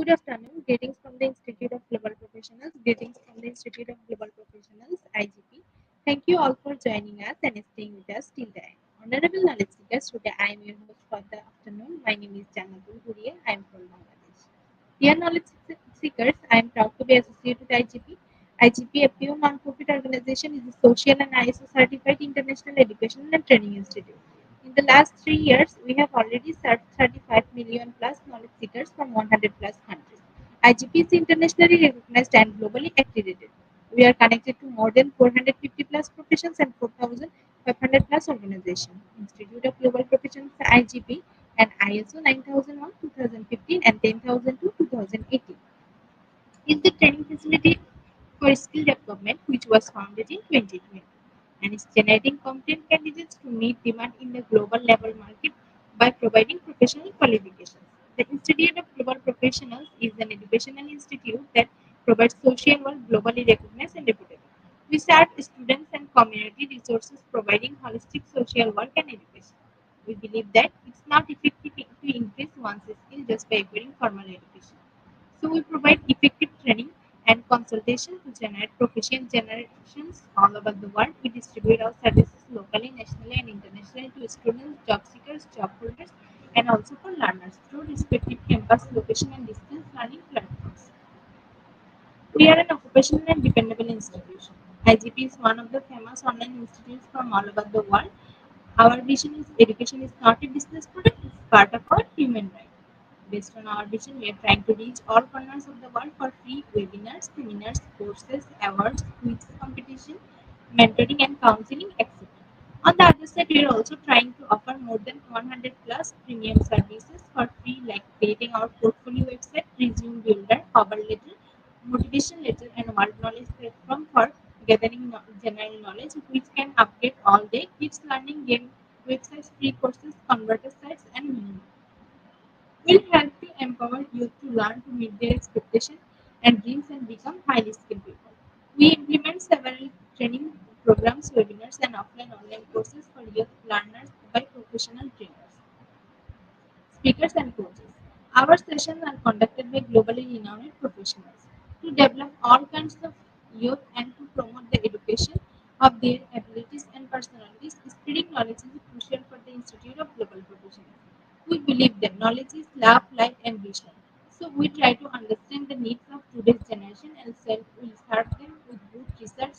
Good afternoon. Greetings from the Institute of Global Professionals. Greetings from the Institute of Global Professionals, IGP. Thank you all for joining us and staying with us till the end. Honorable knowledge seekers, today I am your host for the afternoon. My name is Janatul Huria. I am from Bangladesh. Dear knowledge seekers, I am proud to be associated with IGP. IGP, a pure non-profit organization, is a social and ISO certified international education and training institute. In the last 3 years, we have already served 35 million plus knowledge seekers from 100 plus countries. IGP is internationally recognized and globally accredited. We are connected to more than 450 plus professions and 4,500 plus organizations. Institute of Global Professions IGP and ISO 9001 2015 and 10002 2018 is the training facility for skill development which was founded in 2020 and is generating competent candidates to meet demand in the global labor market by providing professional qualifications. The Institute of Global Professionals is an educational institute that provides social work globally recognized and reputable. We serve students and community resources providing holistic social work and education. We believe that it's not effective to increase one's skill just by acquiring formal education. So we provide effective training and consultation to generate proficient generations all over the world. We distribute our services locally, nationally, and internationally to students, job seekers, job holders, and also for learners through respective campus location and distance learning platforms. We are an occupational and dependable institution. IGP is one of the famous online institutes from all over the world. Our vision is education is not a business product, it's part of our human right. Based on our vision, we are trying to reach all corners of the world for free webinars, seminars, courses, awards, quiz competition, mentoring and counseling, etc. On the other side, we are also trying to offer more than 100 plus premium services for free, like creating our portfolio website, resume builder, cover letter, motivation letter, and world knowledge platform for gathering general knowledge, which can update all day, keeps learning, game websites, free courses, converter sites, and many more will help to empower youth to learn to meet their expectations and dreams and become highly skilled people. We implement several training programs, webinars, and offline online courses for youth learners by professional trainers, speakers, and coaches. Our sessions are conducted by globally renowned professionals to develop all kinds of youth and to promote the education of their abilities and personalities. Spreading knowledge is crucial for the Institute of Global Professionals. We believe that knowledge is love, light, and vision. So we try to understand the needs of today's generation and will serve them with good research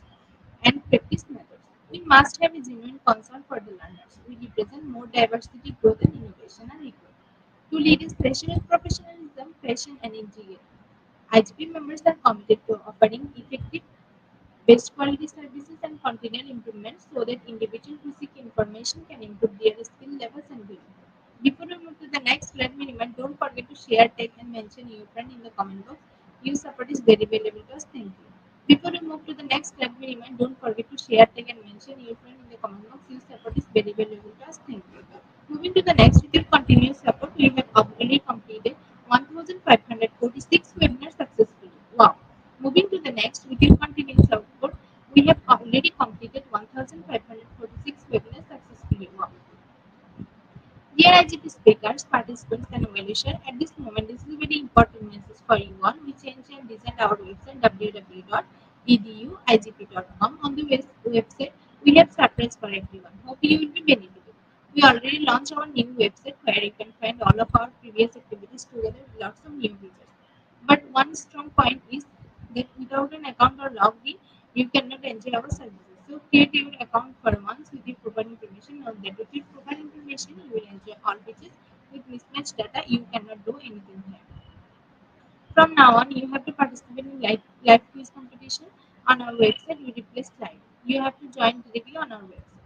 and practice methods. We must have a genuine concern for the learners. We represent more diversity, growth, and innovation and equity. To lead is passion with professionalism, passion, and integrity. IGP members are committed to offering effective, best quality services and continual improvements so that individuals who seek information can improve their skill levels and beyond. Before we move to the next, let me remind don't forget to share, tag, and mention your friend in the comment box. Your support is very valuable to us. Thank you. Before we move to the next, let me remind don't forget to share, tag, and mention your friend in the comment box. Your support is very valuable to us. Thank you. Moving to the next, with your continuous support, we have already completed 1,546 webinars successfully. Wow! Moving to the next, with your continuous support, we have already completed 1,546 webinars successfully. Wow! Dear IGP speakers, participants, and well-wishers, at this moment, this is a very important message for you all. We changed and designed our website www.eduigp.com. On the website, we have surprise for everyone. Hope you will be benefited. We already launched our new website where you can find all of our previous activities together with lots of new features. But one strong point is that without an account or logged in, you cannot enjoy our services. So create your account for once with your profile information. Now that with your profile information, you will enjoy all features. With mismatched data, you cannot do anything here. From now on, you have to participate in live quiz competition on our website. We replace live. You have to join directly on our website.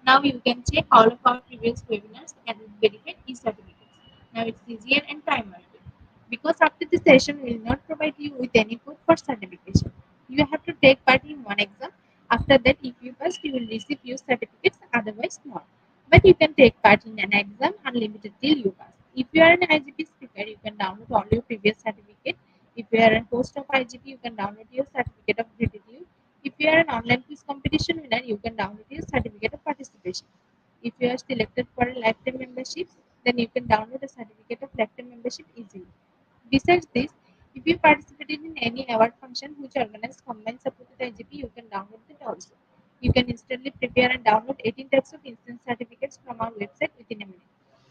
Now you can check all of our previous webinars and verify e-certificates. Now it's easier and time efficient. Because after the session, we will not provide you with any code for certification. You have to take part in one exam. After that, if you pass, you will receive your certificates, otherwise not. But you can take part in an exam unlimited till you pass. If you are an IGP speaker, you can download all your previous certificate. If you are a host of IGP, you can download your certificate of gratitude. If you are an online quiz competition winner, you can download your certificate of participation. If you are selected for a lifetime membership, then you can download a certificate of lifetime membership easily. Besides this, If you participated in any award function which organized combined support with IGP, you can download it also. You can instantly prepare and download 18 types of instant certificates from our website within a minute.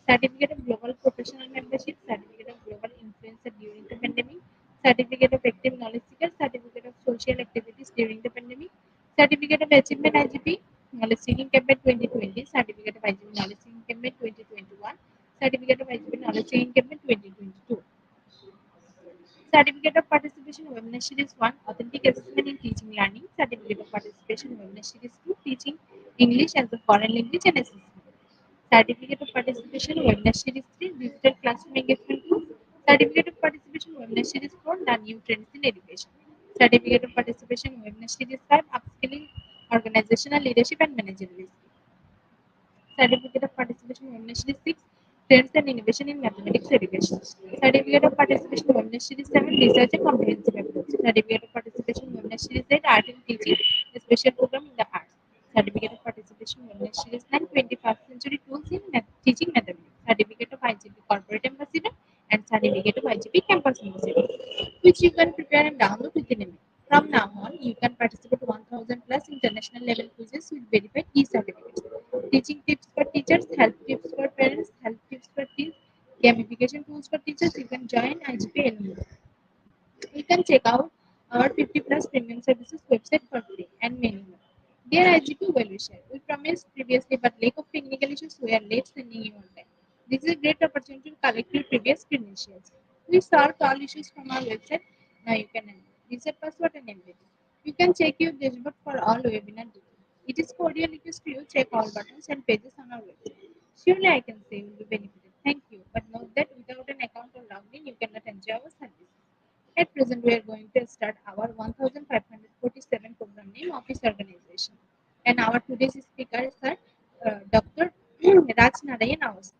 Certificate of Global Professional Membership, Certificate of Global Influencer during the pandemic, Certificate of Active Knowledge Seeker, Certificate of Social Activities during the pandemic, Certificate of Achievement IGP, Knowledge Seeking Campaign 2020, Certificate of IGP Knowledge Seeking Campaign 2021, Certificate of IGP Knowledge Seeking Campaign 2022. Certificate of Participation Webinar Series 1 Authentic Assessment in Teaching Learning. Certificate of Participation Webinar Series 2 Teaching English as a Foreign Language and Assessment. Certificate of Participation Webinar Series 3 Digital Classroom Engagement Tools. Certificate of Participation Webinar Series 4 The New Trends in Education. Certificate of Participation Webinar Series 5 Upskilling Organizational Leadership and Managerial Skills. Certificate of Participation Webinar Series 6 Trends and Innovation in Mathematics Education. Certificate of Participation Webinar Series 7 Research and Comprehensive Approach. Certificate of Participation Webinar Series 8 Art in Teaching, a special program in the arts. Certificate of Participation Webinar Series 9 21st Century Tools in Teaching Mathematics. Certificate of IGP Corporate Ambassador and Certificate of IGP Campus Ambassador, which you can prepare and download within a minute. From now on, you can participate 1000 plus international level quizzes with verified e-certificates. Teaching tips for teachers, health tips for parents, health tips for teens, gamification tools for teachers. You can join IGP anywhere. You can check out our 50 plus premium services website for free and many more. Dear IGP well-wisher, we promised previously but lack of technical issues we are late sending you on time. This is a great opportunity to collect your previous credentials. We solved all issues from our website. Now you can enter. Reset password and everything. You can check your dashboard for all webinar details. It is cordial request to you check all buttons and pages on our website. Surely I can say you will be benefited. Thank you. But note that without an account or login, you cannot enjoy our service. At present, we are going to start our 1547 program name office organization. And our today's speakers are Dr. Raj Narayan Awasthi.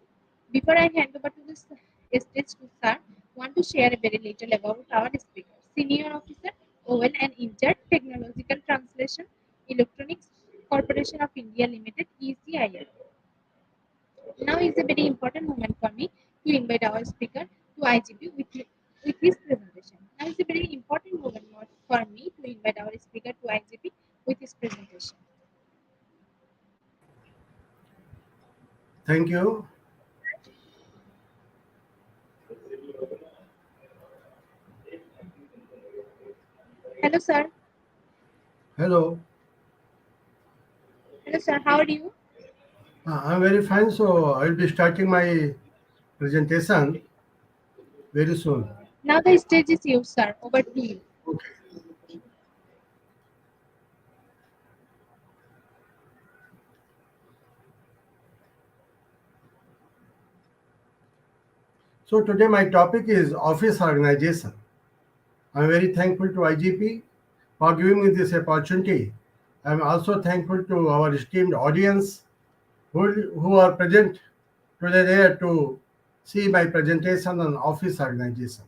Before I hand over to this stage to sir, want to share a very little about our speaker. Senior officer, OL and in charge technological translation, Electronics Corporation of India Limited, ECIL. Now is a very important moment for me to invite our speaker to IGP with his presentation. Now is a very important moment for me to invite our speaker to IGP with his presentation. Thank you. Hello, sir. Hello. Hello, sir. How are you? I'm very fine. So I'll be starting my presentation very soon. Now the stage is yours, sir. Over to you. Okay. So today my topic is office organization. I'm very thankful to IGP for giving me this opportunity. I'm also thankful to our esteemed audience who are present today there to see my presentation on office organization.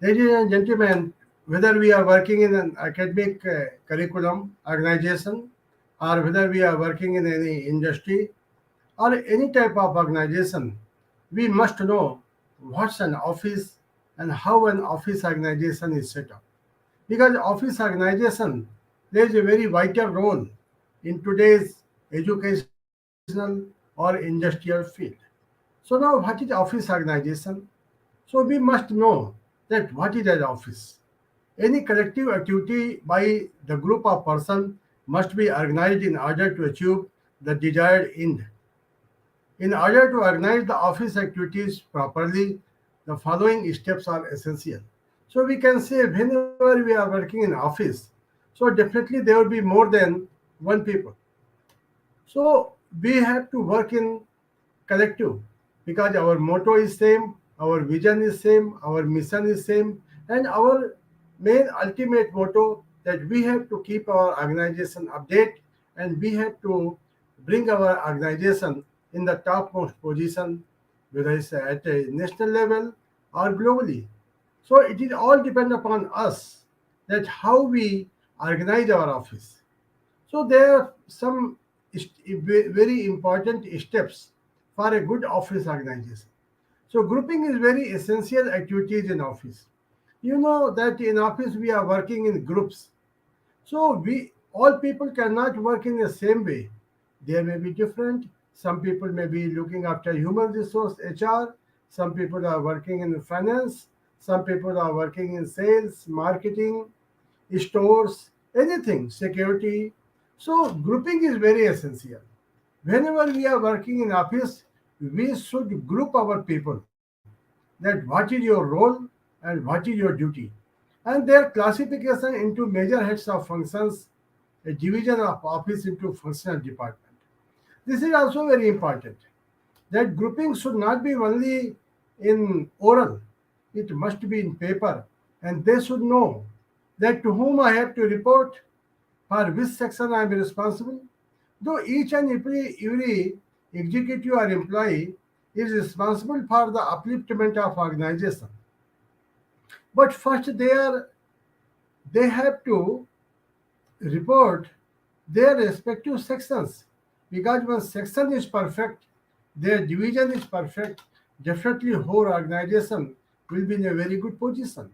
Ladies and gentlemen, whether we are working in an academic curriculum organization or whether we are working in any industry or any type of organization, we must know what's an office and how an office organization is set up. Because office organization plays a very vital role in today's educational or industrial field. So now what is office organization? So we must know that what is an office. Any collective activity by the group of persons must be organized in order to achieve the desired end. In order to organize the office activities properly, the following steps are essential. So we can say whenever we are working in office, so definitely there will be more than one people. So we have to work in collective because our motto is same, our vision is same, our mission is same, and our main ultimate motto that we have to keep our organization update and we have to bring our organization in the topmost position, whether it's at a national level or globally. So it is all depend upon us that how we organize our office. So there are some very important steps for a good office organization. So grouping is very essential activities in office. You know that in office we are working in groups. So we all people cannot work in the same way. They may be different. Some people may be looking after human resource HR. Some people are working in finance. Some people are working in sales, marketing, stores, anything, security. So grouping is very essential. Whenever we are working in office, we should group our people that what is your role and what is your duty. And their classification into major heads of functions, a division of office into functional department. This is also very important. That grouping should not be only in oral, it must be in paper, and they should know that to whom I have to report, for which section I am responsible. Though each and every executive or employee is responsible for the upliftment of organization, but first they have to report their respective sections, because when section is perfect, their division is perfect, definitely whole organization will be in a very good position.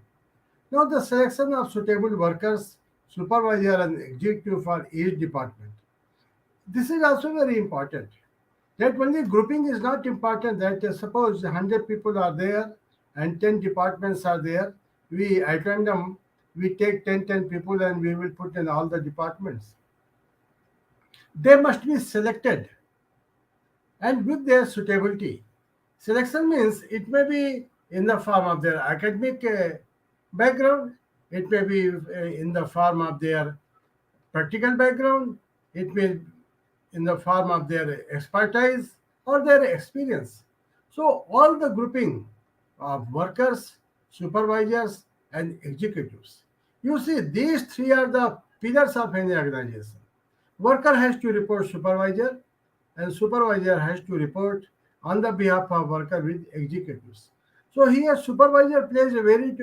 Now the selection of suitable workers, supervisor and executive for each department. This is also very important. That only grouping is not important, that suppose 100 people are there and 10 departments are there, we at random we take 10 people and we will put in all the departments. They must be selected and with their suitability. Selection means it may be in the form of their academic background, it may be in the form of their practical background, it may in the form of their expertise or their experience. So all the grouping of workers, supervisors, and executives. You see, these three are the pillars of any organization. Worker has to report supervisor, and supervisor has to report on the behalf of worker with executives. So here supervisor plays a very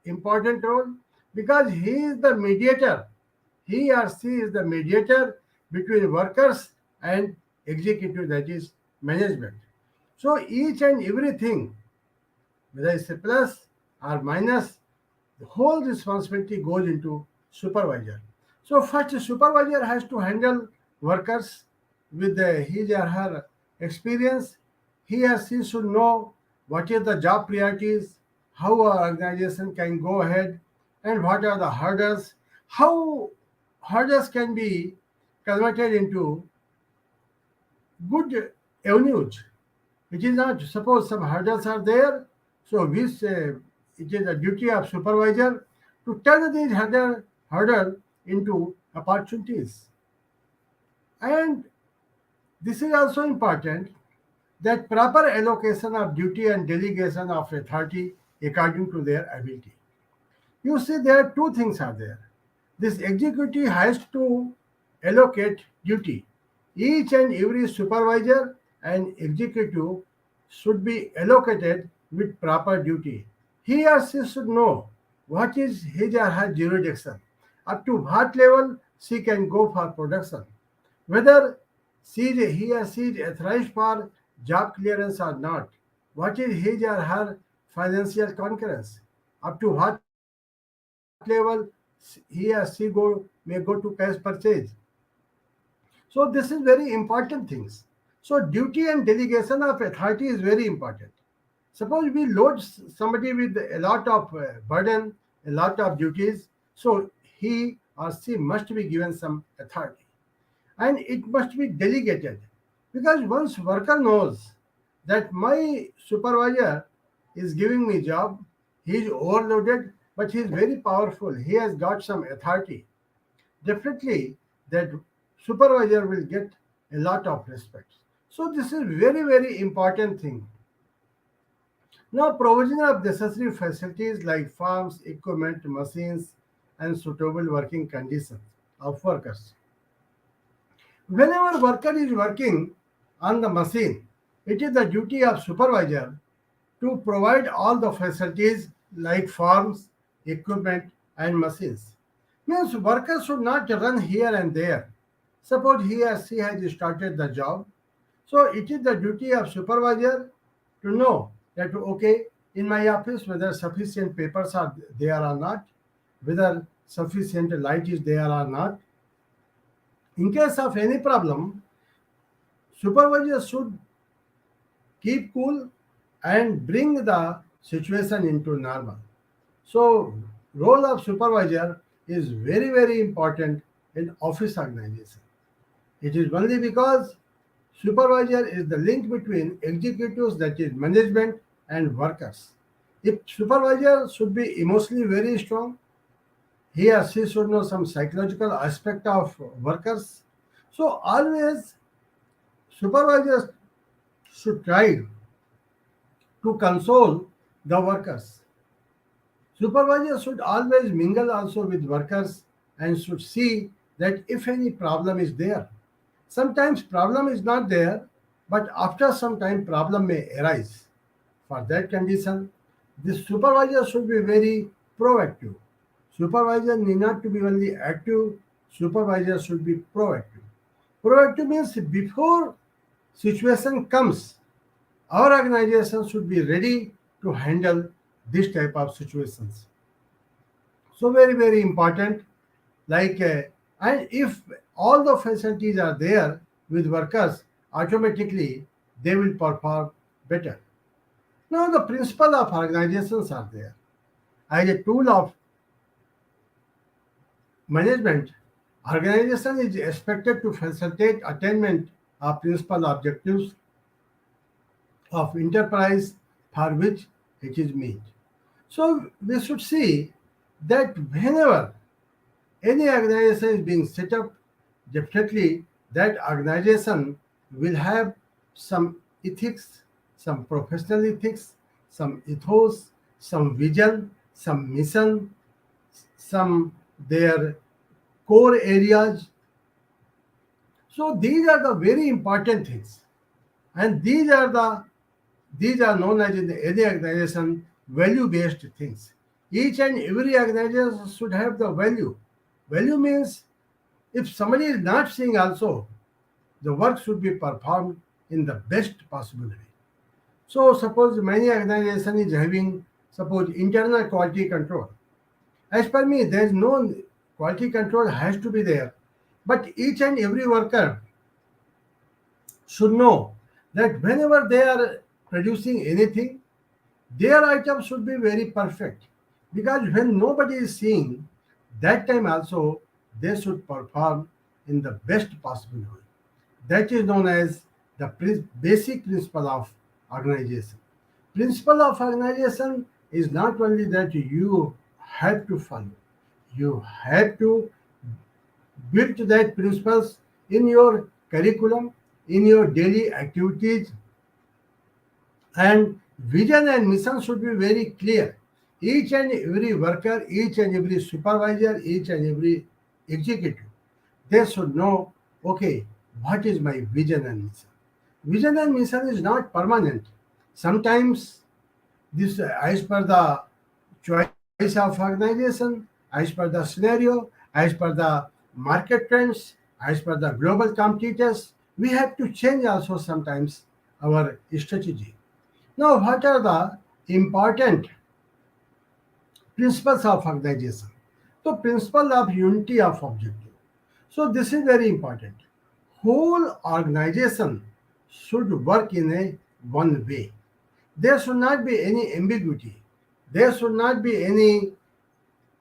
important role because he is the mediator. He or she is the mediator between workers and executive, that is management. So each and everything, whether it's a plus or minus, the whole responsibility goes into supervisor. So first, supervisor has to handle workers with his or her experience. He or she should know what is the job priorities, how our organization can go ahead, and what are the hurdles, how hurdles can be converted into good avenues. It is not, suppose some hurdles are there, so which it is a duty of supervisor to turn these hurdle into opportunities. And this is also important that proper allocation of duty and delegation of authority according to their ability. You see, there are two things are there. This executive has to allocate duty. Each and every supervisor and executive should be allocated with proper duty. He or she should know what is his or her jurisdiction, up to what level she can go for production, whether he or she is authorized for job clearance or not, what is his or her financial concurrence, up to what level he or she may go to cash purchase. So this is very important things. So duty and delegation of authority is very important. Suppose we load somebody with a lot of burden, a lot of duties, so he or she must be given some authority and it must be delegated, because once worker knows that my supervisor is giving me job, he is overloaded but he is very powerful, he has got some authority, definitely that supervisor will get a lot of respect. So this is very important thing. Now provision of necessary facilities like farms, equipment, machines, and suitable working conditions of workers. Whenever worker is working on the machine, it is the duty of supervisor to provide all the facilities like farms, equipment, and machines. Means worker should not run here and there. Suppose he or she has started the job, so it is the duty of supervisor to know that okay, in my office, whether sufficient papers are there or not, whether sufficient light is there or not. In case of any problem, supervisor should keep cool and bring the situation into normal. So, role of supervisor is very very important in office organization. It is only because supervisor is the link between executives, that is management, and workers. If supervisor should be emotionally very strong, he or she should know some psychological aspect of workers. So always supervisors should try to console the workers. Supervisors should always mingle also with workers and should see that if any problem is there. Sometimes problem is not there, but after some time problem may arise. For that condition, the supervisor should be very proactive. Supervisor need not to be only active, supervisor should be proactive. Proactive means before situation comes, our organization should be ready to handle this type of situations. So very very important. Like and if all the facilities are there with workers, automatically they will perform better. Now the principle of organizations are there. As a tool of management, organization is expected to facilitate attainment of principal objectives of enterprise for which it is made. So we should see that whenever any organization is being set up, definitely that organization will have some ethics, some professional ethics, some ethos, some vision, some mission, some their core areas. So these are the very important things, and these are known as in any organization value-based things. Each and every organization should have the value. Value means if somebody is not seeing also, the work should be performed in the best possible way. So suppose many organization is having suppose internal quality control. As per me, there is no quality control has to be there. But each and every worker should know that whenever they are producing anything, their item should be very perfect. Because when nobody is seeing, that time also they should perform in the best possible way. That is known as the basic principle of organization. Principle of organization is not only that you have to follow, you have to build that principles in your curriculum, in your daily activities, and vision and mission should be very clear. Each and every worker, each and every supervisor, each and every executive, they should know, okay, what is my vision and mission? Vision and mission is not permanent. Sometimes this as per the choice of organization, as per the scenario, as per the market trends, as per the global competitors, we have to change also sometimes our strategy. Now, what are the important principles of organization? The principle of unity of objective. So this is very important. Whole organization should work in a one way. There should not be any ambiguity. There should not be any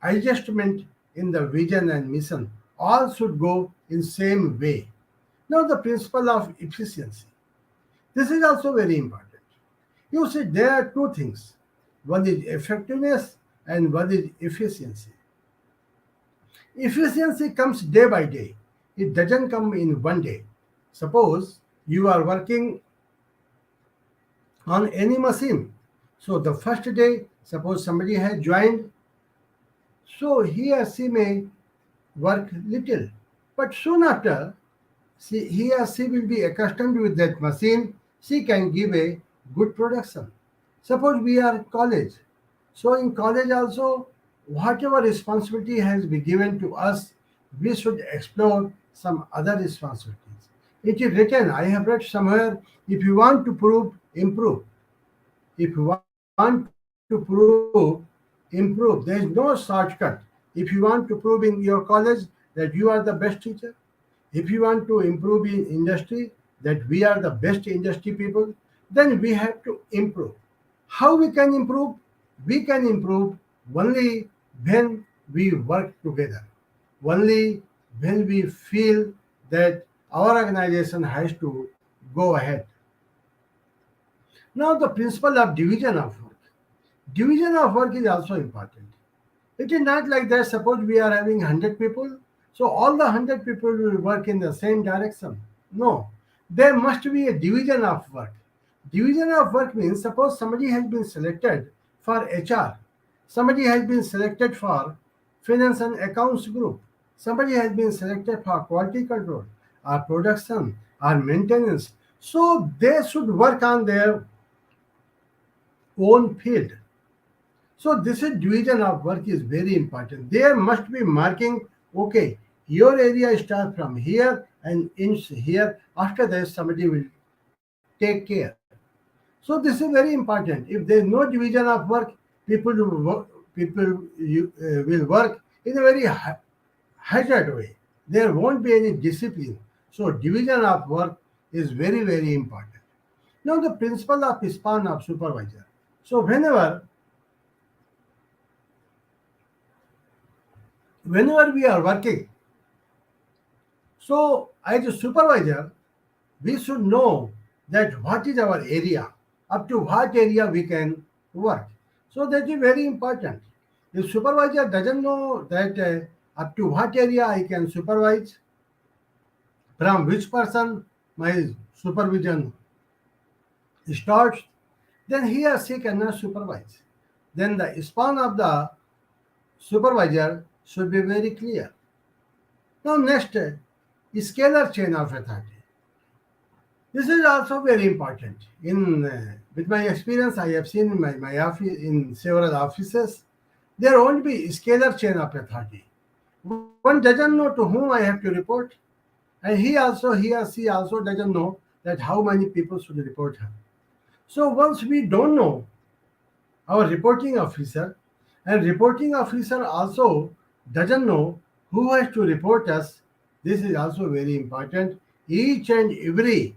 adjustment in the vision and mission. All should go in same way. Now the principle of efficiency. This is also very important. You see, there are two things. One is effectiveness and one is efficiency. Efficiency comes day by day. It doesn't come in one day. Suppose you are working on any machine. So the first day, suppose somebody has joined, so he or she may work little. But soon after, he or she will be accustomed with that machine, she can give a good production. Suppose we are college. So in college also, whatever responsibility has been given to us, we should explore some other responsibilities. It is written, I have read somewhere, if you want to prove, improve. If you want to to improve. There is no shortcut. If you want to prove in your college that you are the best teacher, if you want to improve in industry, that we are the best industry people, then we have to improve. How we can improve? We can improve only when we work together. Only when we feel that our organization has to go ahead. Now, the principle of division of work. Division of work is also important. It is not like that, suppose we are having 100 people, so all the 100 people will work in the same direction. No, there must be a division of work. Division of work means suppose somebody has been selected for HR, somebody has been selected for finance and accounts group, somebody has been selected for quality control or production or maintenance. So they should work on their own field. So this is division of work is very important. There must be marking, okay, your area starts from here and ends here. After that, somebody will take care. So this is very important. If there is no division of work, people will work in a very hazard way. There won't be any discipline. So division of work is very, very important. Now the principle of span of supervisor. So whenever we are working, so as a supervisor, we should know that what is our area, up to what area we can work. So that is very important. If supervisor doesn't know that up to what area I can supervise, from which person my supervision starts, then he or she cannot supervise. Then the span of the supervisor should be very clear. Now next, scalar chain of authority. This is also very important. In with my experience, I have seen in my office in several offices, there won't be scalar chain of authority. One doesn't know to whom I have to report, and he or she also doesn't know that how many people should report her. So once we don't know our reporting officer, and reporting officer also doesn't know who has to report us, this is also very important. Each and every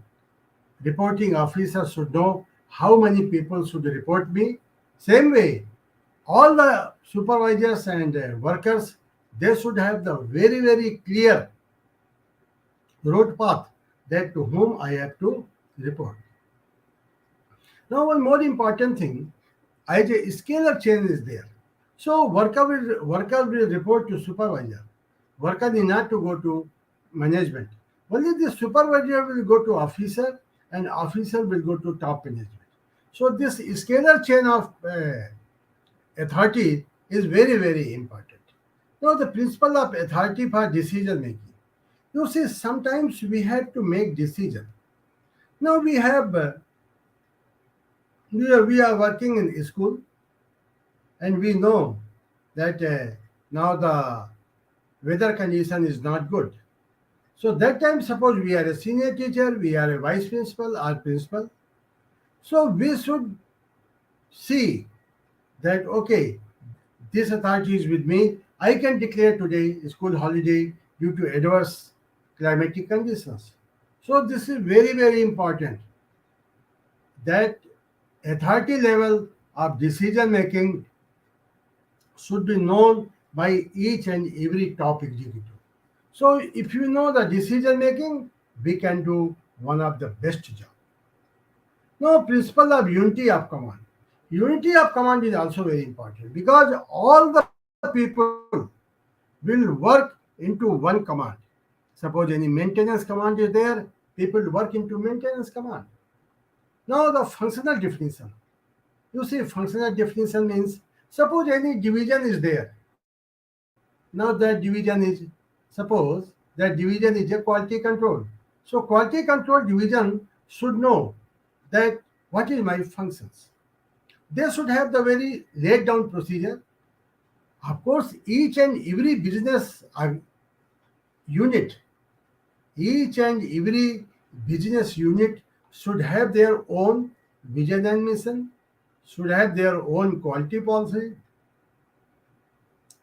reporting officer should know how many people should report me. Same way, all the supervisors and workers, they should have the very, very clear road path that to whom I have to report. Now, one more important thing, as a scalar chain is there. So worker will report to supervisor. Worker need not to go to management. Only the supervisor will go to officer and officer will go to top management. So this scalar chain of authority is very, very important. Now the principle of authority for decision making. You see, sometimes we have to make decision. Now we are working in school, and we know that now the weather condition is not good. So that time, suppose we are a senior teacher, we are a vice principal or principal. So we should see that okay, this authority is with me. I can declare today school holiday due to adverse climatic conditions. So this is very, very important that authority level of decision making should be known by each and every top executive. So if you know the decision making, we can do one of the best job. Now, principle of unity of command. Unity of command is also very important because all the people will work into one command. Suppose any maintenance command is there, people work into maintenance command. Now, the functional definition. You see, functional definition means suppose any division is there. Now that division is, suppose that division is a quality control. So quality control division should know that what is my functions. They should have the very laid down procedure. Of course, each and every business unit, each and every business unit should have their own vision and mission, should have their own quality policy,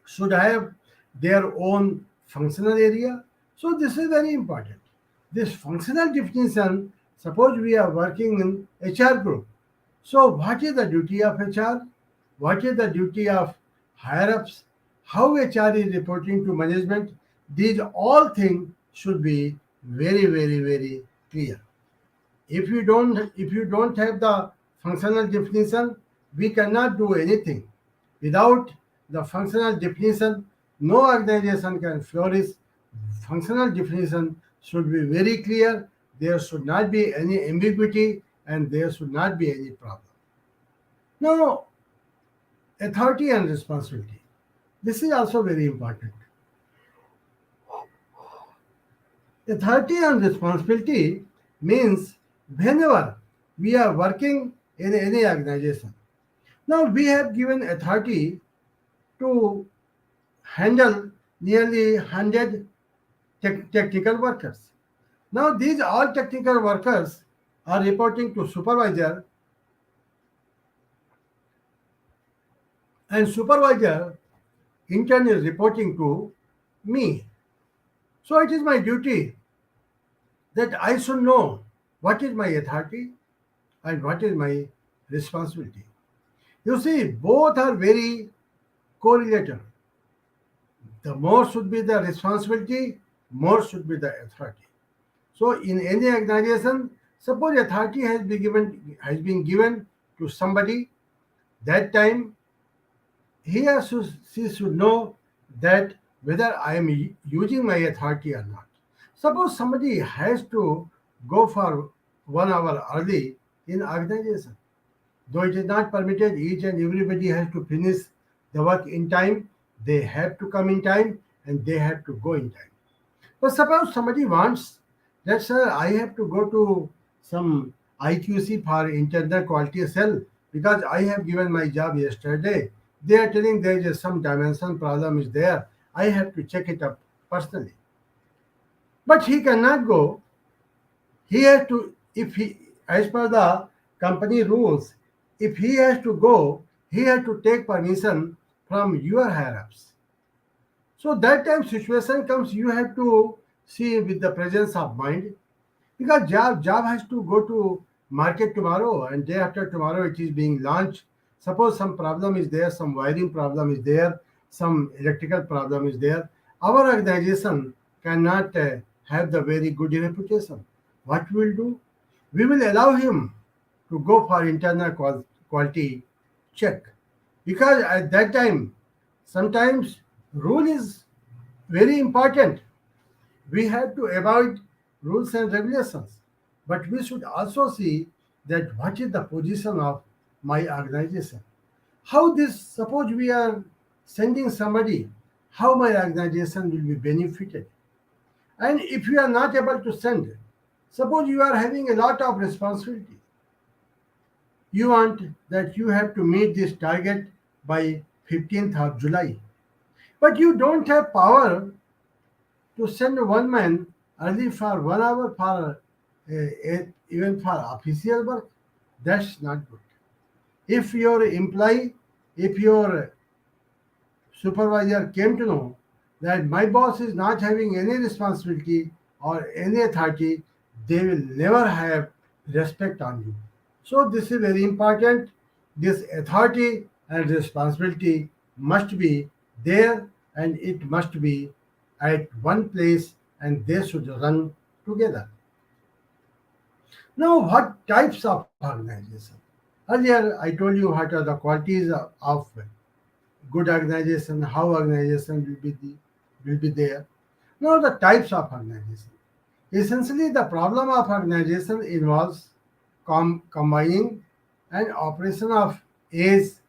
should have their own functional area. So this is very important. This functional definition, suppose we are working in HR group. So what is the duty of HR? What is the duty of higher ups? How HR is reporting to management? These all things should be very, very, very clear. If you don't have the functional definition, we cannot do anything. Without the functional definition, no organization can flourish. Functional definition should be very clear. There should not be any ambiguity and there should not be any problem. Now, authority and responsibility. This is also very important. Authority and responsibility means whenever we are working in any organization. Now we have given authority to handle nearly 100 technical workers. Now these all technical workers are reporting to supervisor and supervisor in turn is reporting to me. So it is my duty that I should know what is my authority and what is my responsibility. You see, both are very correlated. The more should be the responsibility, more should be the authority. So in any organization, suppose authority has been given to somebody, that time she should know that whether I am using my authority or not. Suppose somebody has to go for 1 hour early in organization. Though it is not permitted, each and everybody has to finish the work in time. They have to come in time and they have to go in time. But suppose somebody wants that, sir, I have to go to some IQC for internal quality cell because I have given my job yesterday. They are telling there is some dimension problem is there. I have to check it up personally. But he cannot go. He has to, if he, as per the company rules, if he has to go, he has to take permission from your higher ups. So that time situation comes, you have to see with the presence of mind because job has to go to market tomorrow and day after tomorrow it is being launched. Suppose some problem is there, some wiring problem is there, some electrical problem is there. Our organization cannot have the very good reputation. What we will do? We will allow him to go for internal quality check because at that time sometimes rule is very important. We have to avoid rules and regulations, but we should also see that what is the position of my organization. How this, suppose we are sending somebody, how my organization will be benefited. And if you are not able to send, suppose you are having a lot of responsibility, you want that you have to meet this target by 15th of July, but you don't have power to send one man early for 1 hour for even for official work. That's not good. If your employee, if your supervisor came to know that my boss is not having any responsibility or any authority, they will never have respect on you. So this is very important. This authority and responsibility must be there and it must be at one place and they should run together. Now, what types of organization? Earlier, I told you what are the qualities of good organization, how organization will be there. Now, the types of organization. Essentially, the problem of organization involves combining an operation of is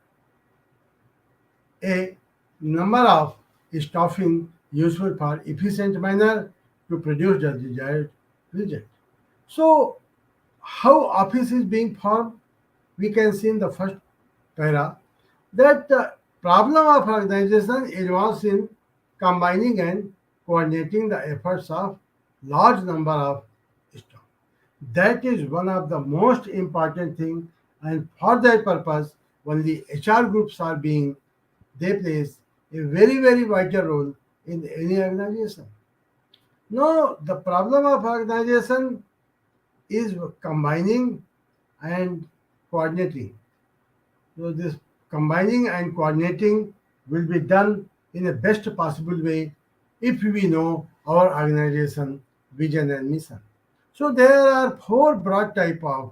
a number of staffing useful for efficient manner to produce the desired result. So, how office is being formed? We can see in the first para that the problem of organization involves in combining and coordinating the efforts of large number of staff. That is one of the most important thing, and for that purpose, only HR groups are being, they plays a very, very vital role in any organization. No, the problem of organization is combining and coordinating. So this combining and coordinating will be done in the best possible way if we know our organization vision and mission. So there are four broad type of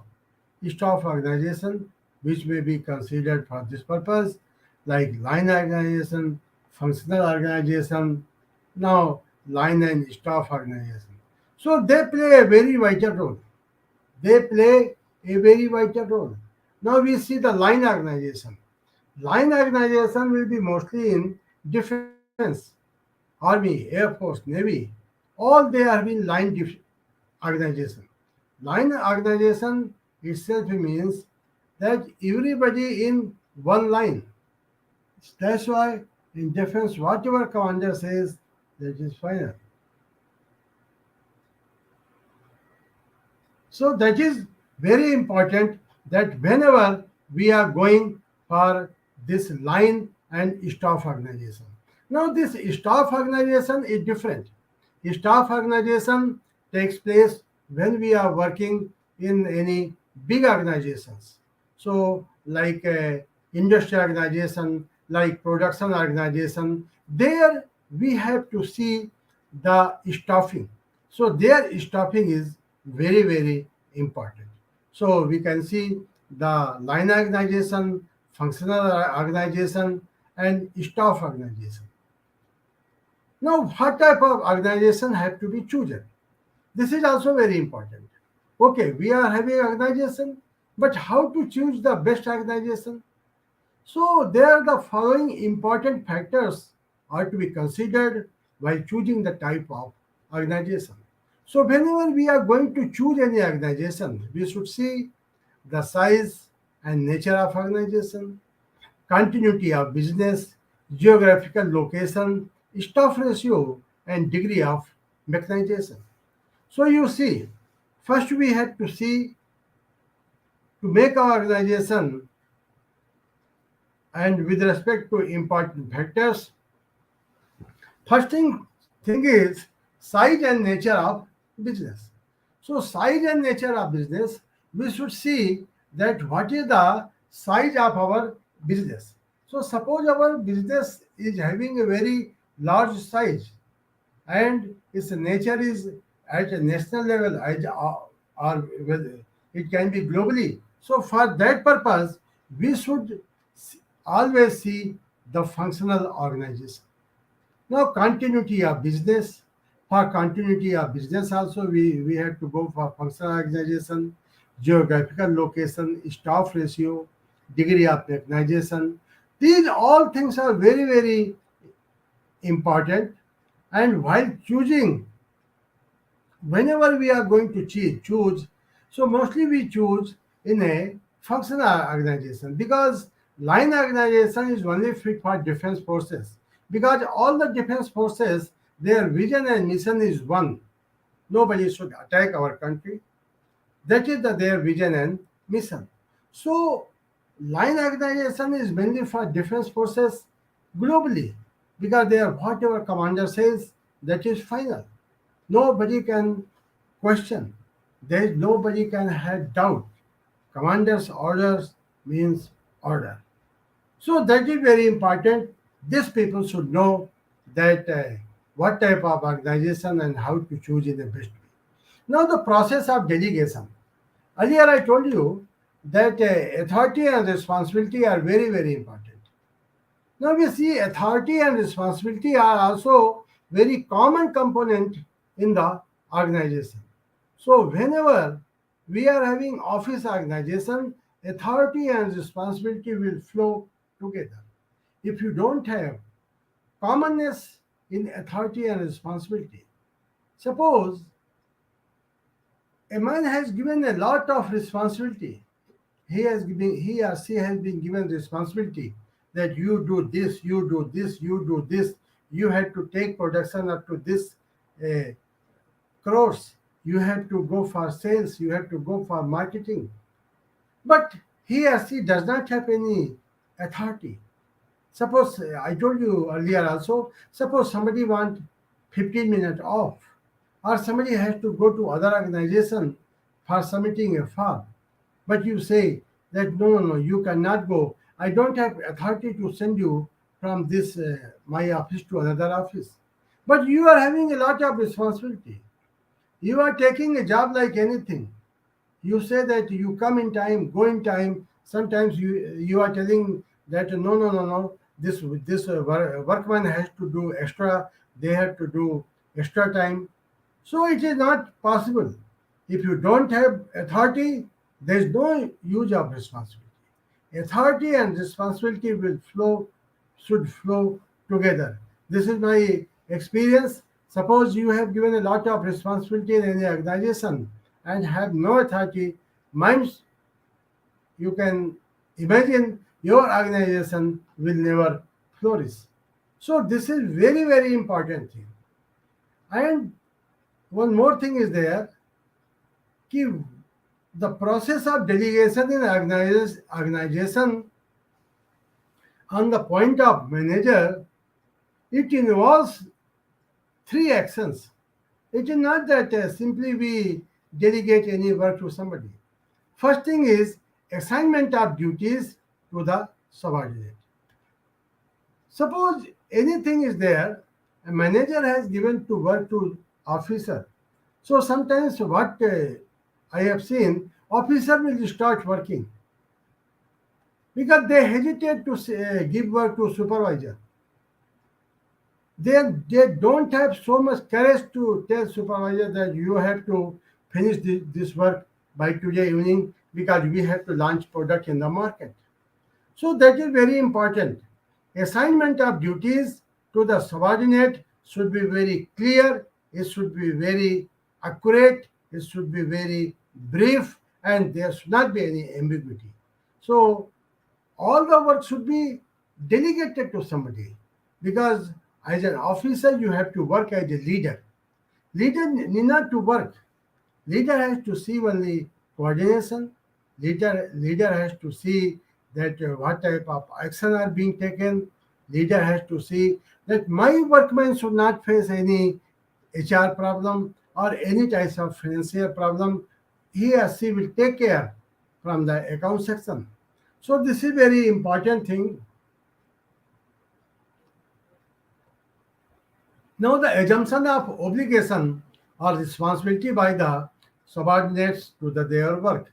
staff organization which may be considered for this purpose, like line organization, functional organization, now line and staff organization. So they play a very vital role. They play a very vital role. Now we see the line organization. Line organization will be mostly in defense, army, air force, navy. All they have been organization. Line organization itself means that everybody in one line. That's why in defense, whatever commander says, that is final. So that is very important that whenever we are going for this line and staff organization. Now this staff organization is different. Staff organization takes place when we are working in any big organizations. So like industry organization, like production organization, there we have to see the staffing. So their staffing is very, very important. So we can see the line organization, functional organization, and staff organization. Now, what type of organization have to be chosen? This is also very important. Okay, we are having organization, but how to choose the best organization? So there are the following important factors are to be considered while choosing the type of organization. So whenever we are going to choose any organization, we should see the size and nature of organization, continuity of business, geographical location, staff ratio, and degree of mechanization. So you see, first we had to see to make our organization and with respect to important factors, first thing is size and nature of business. So size and nature of business, we should see that what is the size of our business. So suppose our business is having a very large size and its nature is at a national level or it can be globally. So for that purpose, we should always see the functional organization. Now, continuity of business. For continuity of business, also we have to go for functional organization, geographical location, staff ratio, degree of mechanization. These all things are very, very important. And while choosing, whenever we are going to choose, so mostly we choose in a functional organization because line organization is only fit for defense forces because all the defense forces their vision and mission is one. Nobody should attack our country. That is their vision and mission. So line organization is mainly for defense forces globally because their whatever commander says that is final. Nobody can question. There is nobody can have doubt. Commander's orders means order. So that is very important. These people should know that what type of organization and how to choose in the best way. Now the process of delegation. Earlier I told you that authority and responsibility are very, very important. Now we see authority and responsibility are also very common component in the organization. So whenever we are having office organization, authority and responsibility will flow together. If you don't have commonness in authority and responsibility, suppose a man has given a lot of responsibility. He or she has been given responsibility that you do this, you do this, you do this. You have to take production up to this uh, crores. You have to go for sales. You have to go for marketing. But he or she does not have any authority. Suppose I told you earlier also, suppose somebody want 15 minutes off, or somebody has to go to other organization for submitting a form. But you say that no, you cannot go. I don't have authority to send you from this my office to another office. But you are having a lot of responsibility. You are taking a job like anything. You say that you come in time, go in time. Sometimes you are telling that no. This workman has to do extra. They have to do extra time. So it is not possible. If you don't have authority, there is no use of responsibility. Authority and responsibility will flow, should flow together. This is my experience. Suppose you have given a lot of responsibility in any organization and have no authority, minds you can imagine your organization will never flourish. So this is very important thing. And one more thing is there, कि the process of delegation in organization on the point of manager, it involves three actions. It is not that simply we delegate any work to somebody. First thing is assignment of duties to the subordinate. Suppose anything is there, a manager has given to work to officer. So sometimes what I have seen, officer will start working because they hesitate to give work to supervisor. They don't have so much courage to tell supervisor that you have to finish this work by today evening because we have to launch product in the market. So that is very important. Assignment of duties to the subordinate should be very clear, it should be very accurate, it should be very brief, and there should not be any ambiguity. So all the work should be delegated to somebody because as an officer you have to work as a leader. Leader need not to work. Leader has to see only coordination. Leader has to see that what type of action are being taken. Leader has to see that my workmen should not face any HR problem or any types of financial problem. He or she will take care from the account section. So this is very important thing. Now the assumption of obligation or responsibility by the subordinates to their work.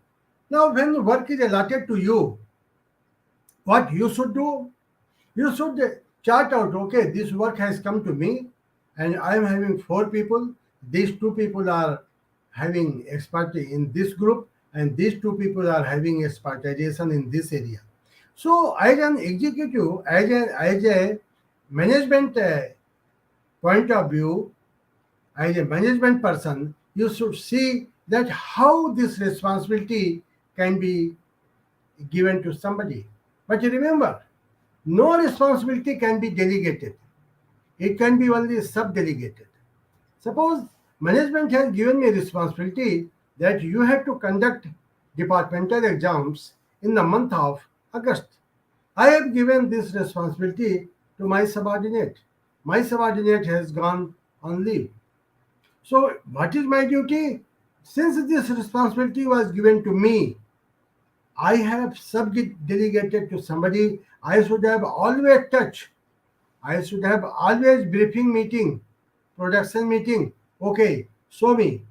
Now when work is allotted to you, what you should do? You should chart out, okay, this work has come to me and I am having 4 people. These 2 people are having expertise in this group and these 2 people are having expertization in this area. So as an executive, as a management point of view, as a management person, you should see that how this responsibility can be given to somebody. But remember, no responsibility can be delegated. It can be only sub-delegated. Suppose management has given me responsibility that you have to conduct departmental exams in the month of August. I have given this responsibility to my subordinate. My subordinate has gone on leave. So what is my duty? Since this responsibility was given to me, I have sub-delegated to somebody. I should have always touch. I should have always briefing meeting, production meeting. Okay, show me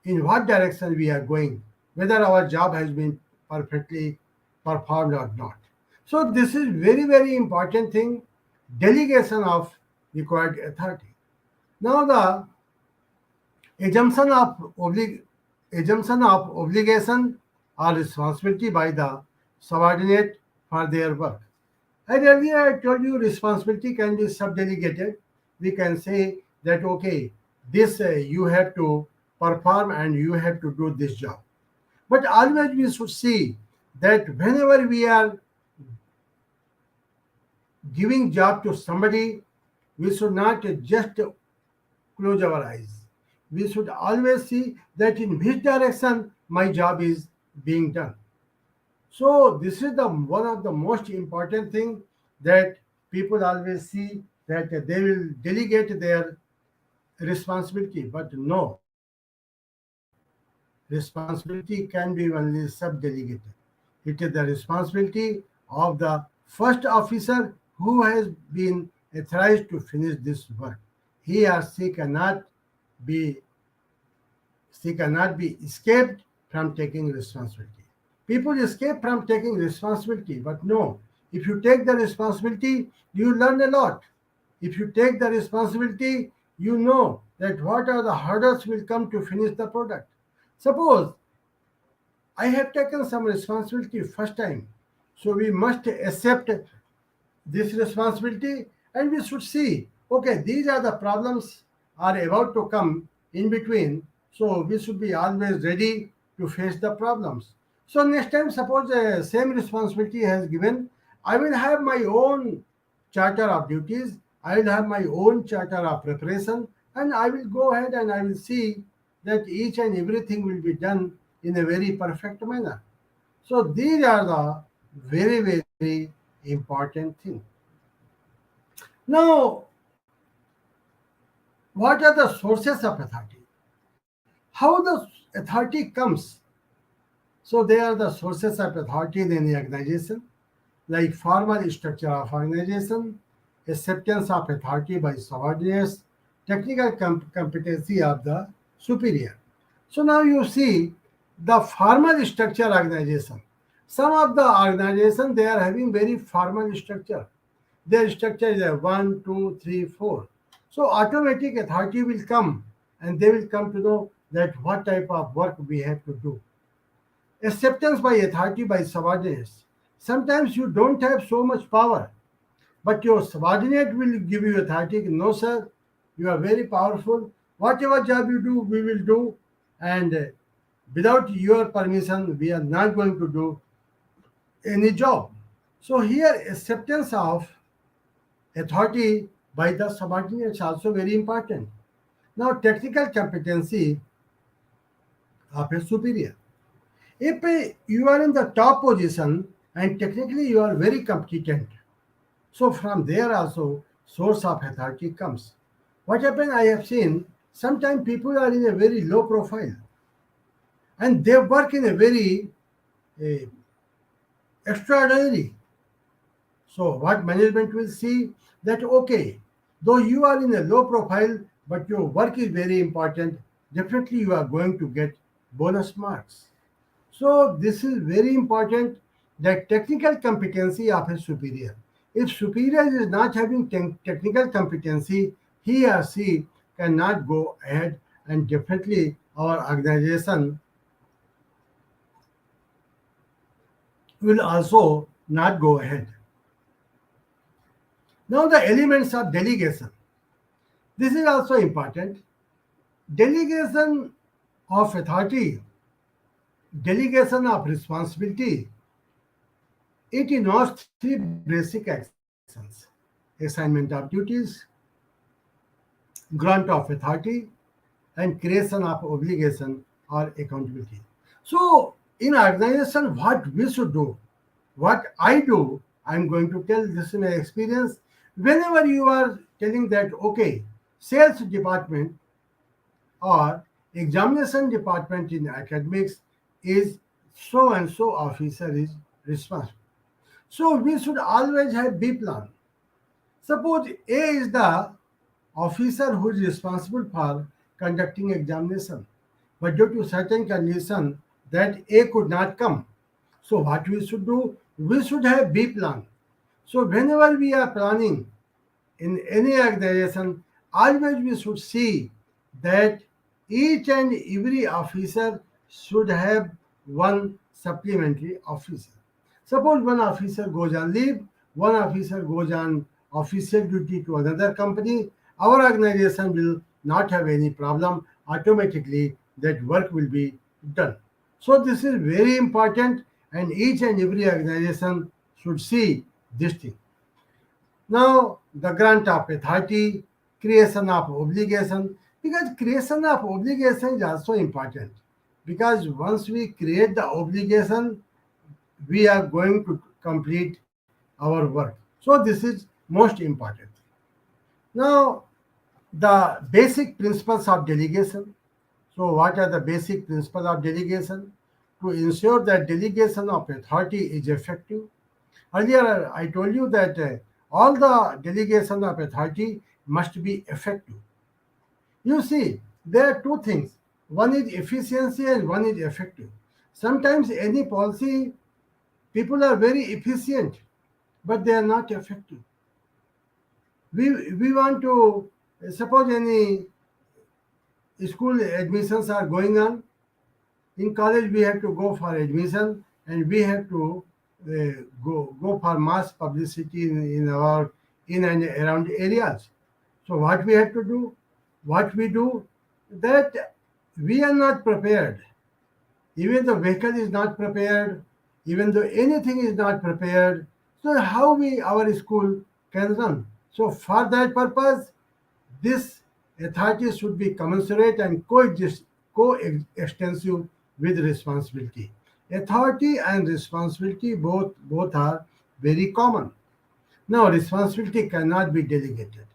in what direction we are going, whether our job has been perfectly performed or not. So this is very important thing, delegation of required authority. Now the assumption of obligation or responsibility by the subordinate for their work. And earlier I told you responsibility can be subdelegated. We can say that okay, this you have to perform and you have to do this job. But always we should see that whenever we are giving job to somebody, we should not just close our eyes. We should always see that in which direction my job is being done. So this is the one of the most important thing that people always see, that they will delegate their responsibility, but no, responsibility can be only sub-delegated. It is the responsibility of the first officer who has been authorized to finish this work. He or be she cannot be escaped from taking responsibility. People escape from taking responsibility, but no. If you take the responsibility, you learn a lot. If you take the responsibility, you know that what are the hurdles will come to finish the product. Suppose I have taken some responsibility first time, so we must accept this responsibility and we should see, okay, these are the problems are about to come in between, so we should be always ready to face the problems. So next time, suppose the same responsibility has given, I will have my own charter of duties, I will have my own charter of preparation, and I will go ahead and I will see that each and everything will be done in a very perfect manner. So these are the very, very important things. Now, what are the sources of authority? How the authority comes? So they are the sources of authority in any organization, like formal structure of organization, acceptance of authority by subordinates, technical competency of the superior. So now you see the formal structure organization. Some of the organization they are having very formal structure. Their structure is a one, two, three, four. So automatic authority will come and they will come to know that what type of work we have to do. Acceptance by authority by subordinates. Sometimes you don't have so much power, but your subordinate will give you authority. No, sir, you are very powerful. Whatever job you do, we will do. And without your permission, we are not going to do any job. So here, acceptance of authority by the subordinates also very important. Now, technical competency of a superior. If you are in the top position and technically you are very competent, so from there also source of authority comes. What happened? I have seen sometimes people are in a very low profile and they work in a very uh, extraordinary. So what management will see that okay, though you are in a low profile, but your work is very important, definitely you are going to get bonus marks. So this is very important, that technical competency of a superior. If superior is not having technical competency, he or she cannot go ahead, and definitely our organization will also not go ahead. Now the elements of delegation. This is also important. Delegation of authority, delegation of responsibility, it involves three basic actions: assignment of duties, grant of authority, and creation of obligation or accountability. So, in organization, what we should do, what I do, I'm going to tell this in my experience. Whenever you are telling that, okay, sales department or examination department in academics is so and so officer is responsible. So we should always have B plan. Suppose A is the officer who is responsible for conducting examination, but due to certain condition that A could not come. So what we should do? We should have B plan. So whenever we are planning in any organization, always we should see that each and every officer should have one supplementary officer. Suppose one officer goes on leave, one officer goes on official duty to another company, our organization will not have any problem. Automatically, that work will be done. So, this is very important, and each and every organization should see this thing. Now, the grant of authority, creation of obligation, because creation of obligation is also important. Because once we create the obligation, we are going to complete our work. So this is most important. Now, the basic principles of delegation. So, what are the basic principles of delegation? To ensure that delegation of authority is effective. Earlier, I told you that all the delegation of authority must be effective. You see, there are two things. One is efficiency and one is effective. Sometimes any policy, people are very efficient, but they are not effective. We want to suppose any school admissions are going on. In college, we have to go for admission and we have to go for mass publicity in our in and around areas. So what we have to do, what we do, that we are not prepared. Even the vehicle is not prepared, even though anything is not prepared. So how we our school can run? So for that purpose, this authority should be commensurate and coextensive with responsibility. Authority and responsibility both are very common. Now, responsibility cannot be delegated.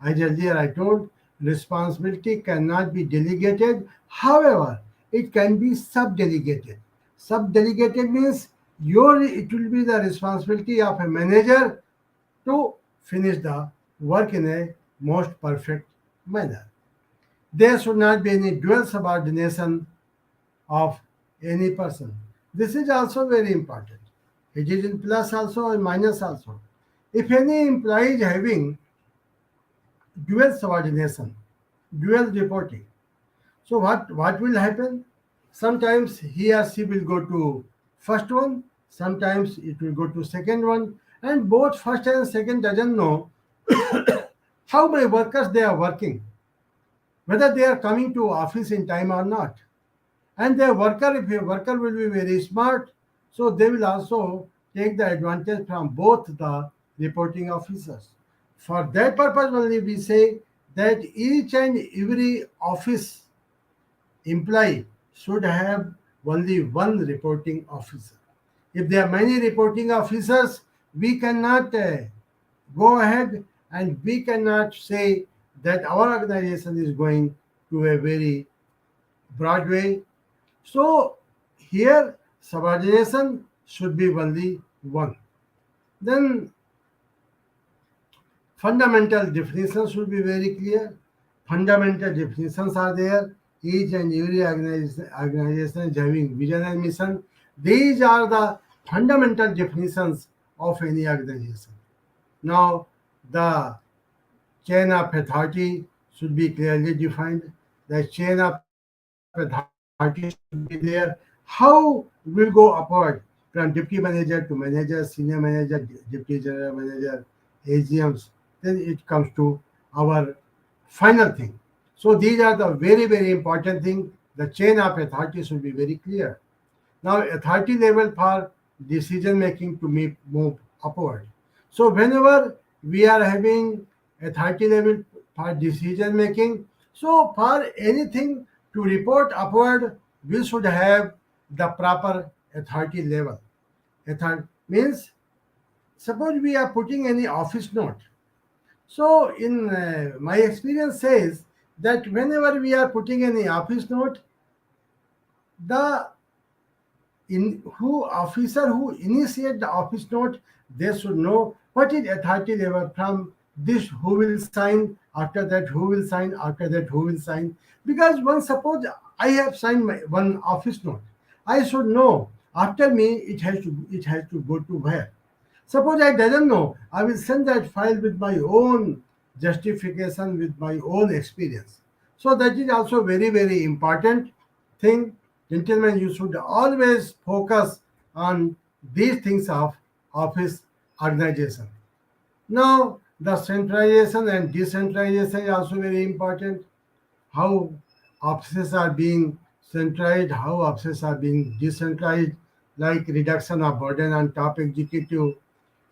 As earlier I told, responsibility cannot be delegated. However, it can be subdelegated. Subdelegated means it will be the responsibility of a manager to finish the work in a most perfect manner. There should not be any dual subordination of any person. This is also very important. It is in plus also and minus also. If any employee is having dual subordination, dual reporting, so what will happen? Sometimes he or she will go to first one, sometimes it will go to second one, and both first and second doesn't know how many workers they are working, whether they are coming to office in time or not. And their worker, if a worker will be very smart, so they will also take the advantage from both the reporting officers. For that purpose only we say that each and every office employee should have only one reporting officer. If there are many reporting officers, we cannot go ahead and we cannot say that our organization is going to a very broad way. So here subordination should be only one. Then fundamental definitions should be very clear. Fundamental definitions are there. Each and every organization is having vision and mission. These are the fundamental definitions of any organization. Now, the chain of authority should be clearly defined. The chain of authority should be there. How will go upward from deputy manager to manager, senior manager, deputy general manager, AGMs. Then it comes to our final thing. So these are the very, very important thing. The chain of authority should be very clear. Now, authority level for decision making to move upward. So, whenever we are having authority level for decision making, so for anything to report upward, we should have the proper authority level. Authority means suppose we are putting any office note. So, in my experience says that whenever we are putting any office note, the in who officer who initiate the office note, they should know what is authority level from this who will sign, after that who will sign, after that who will sign. Because one suppose I have signed one office note, I should know after me it has to go to where. Suppose I doesn't know, I will send that file with my own justification, with my own experience. So that is also very, very important thing. Gentlemen, you should always focus on these things of office organization. Now, the centralization and decentralization is also very important. How offices are being centralized, how offices are being decentralized, like reduction of burden on top executive,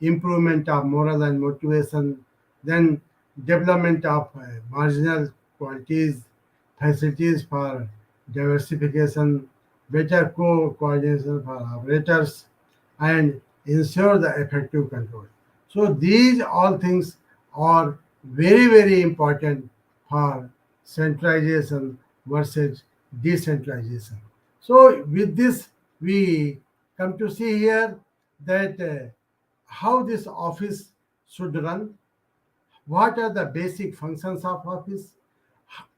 improvement of moral and motivation, then development of marginal qualities, facilities for diversification, better coordination for operators, and ensure the effective control. So these all things are very, very important for centralization versus decentralization. So with this, we come to see here that how this office should run, what are the basic functions of office,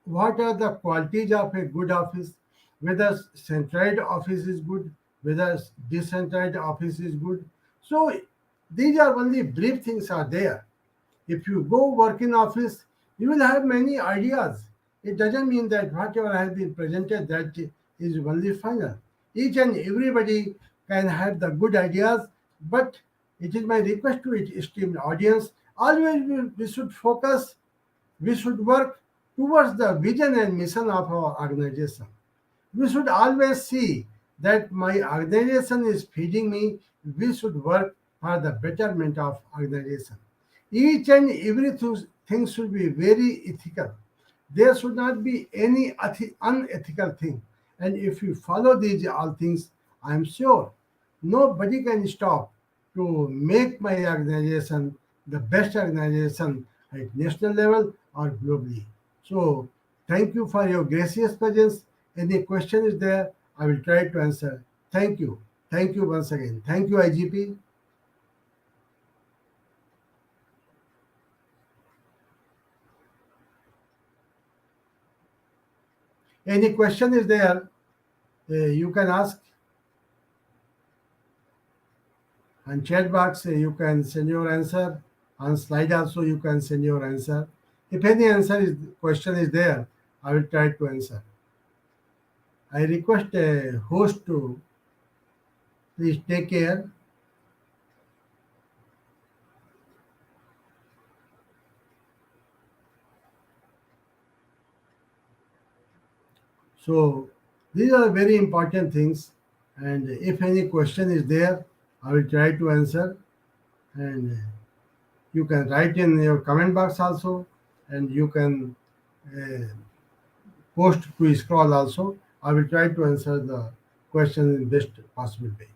what are the qualities of a good office, whether centralized office is good, whether decentralized office is good. So these are only brief things are there. If you go work in office, you will have many ideas. It doesn't mean that whatever has been presented that is only final. Each and everybody can have the good ideas, but it is my request to it, esteemed audience, always we should focus, we should work towards the vision and mission of our organization. We should always see that my organization is feeding me. We should work for the betterment of organization. Each and everything should be very ethical. There should not be any unethical thing. And if you follow these all things, I am sure nobody can stop to make my organization the best organization at national level or globally. So thank you for your gracious presence. Any question is there, I will try to answer. Thank you. Thank you once again. Thank you, IGP. Any question is there, you can ask on chat box. You can send your answer on slide. Also, you can send your answer. If any answer is question is there, I will try to answer. I request a host to please take care. So these are very important things. And if any question is there, I will try to answer. And you can write in your comment box also, and you can uh, post to scroll also. I will try to answer the question in best possible way.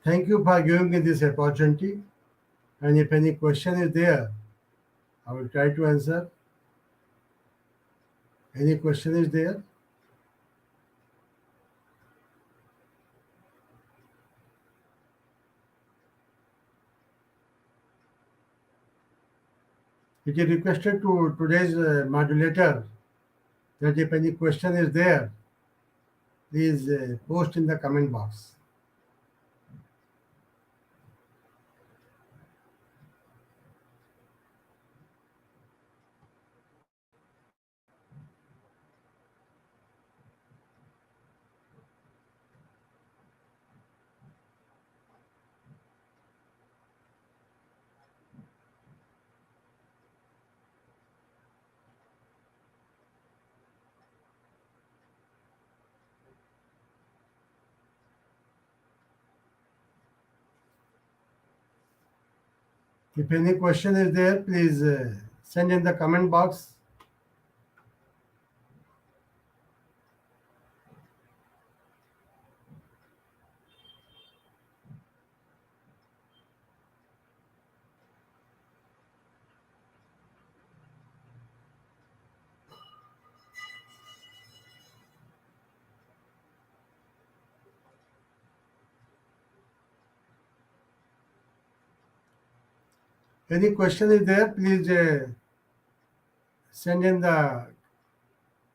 Thank you for giving me this opportunity. And if any question is there, I will try to answer. Any question is there? It is requested to today's modulator that if any question is there, please post in the comment box. If any question is there, please send in the comment box. Any question is there, please send in the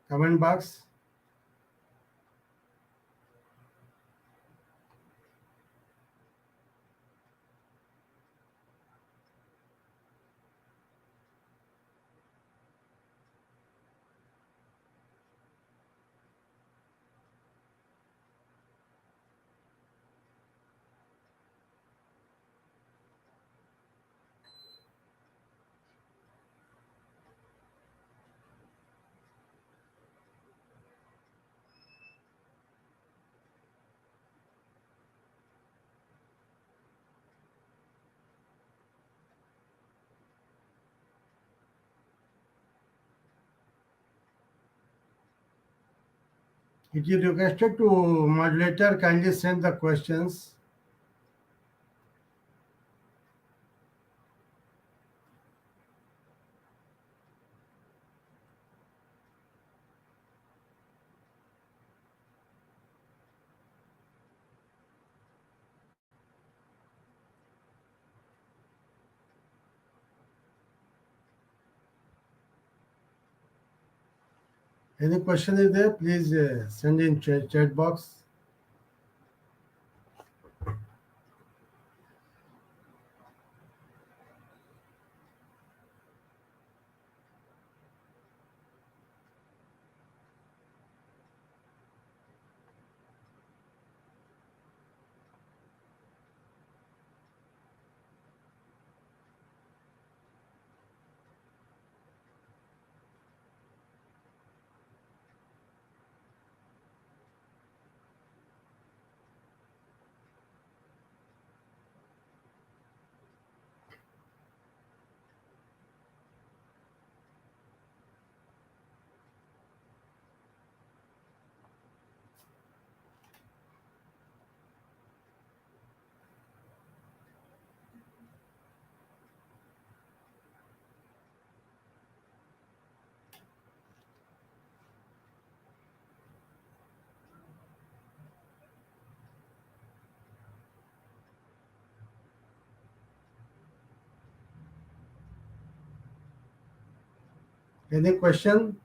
comment box. It is requested to moderator kindly send the questions. Any question is there? Please send in chat box. Any question?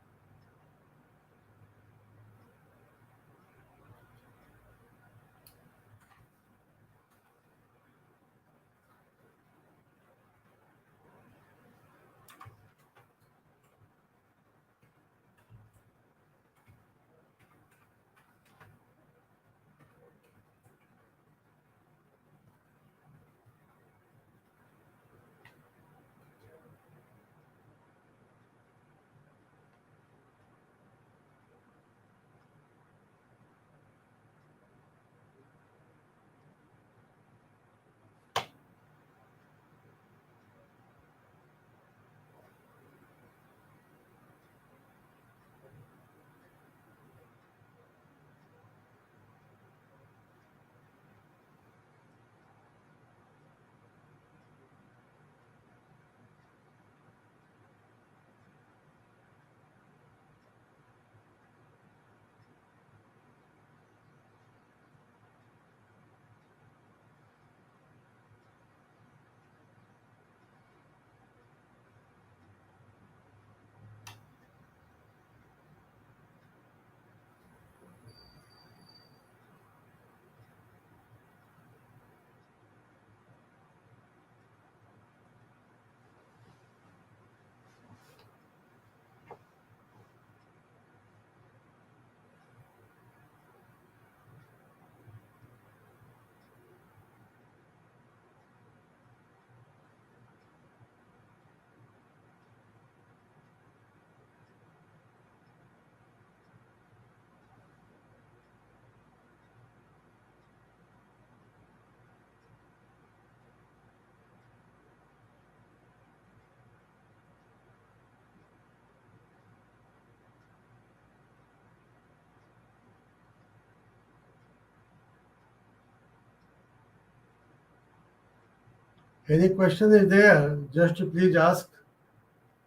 Any question is there? Just please ask,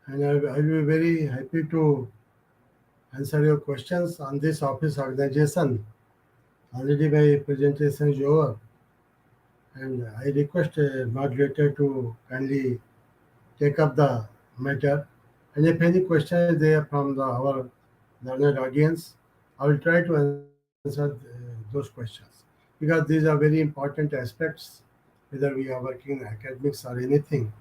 and I will be very happy to answer your questions on this office organization. Already my presentation is over, and I request a moderator to kindly take up the matter. And if any question is there from our learned audience, I will try to answer those questions because these are very important aspects. Whether we are working in academics or anything,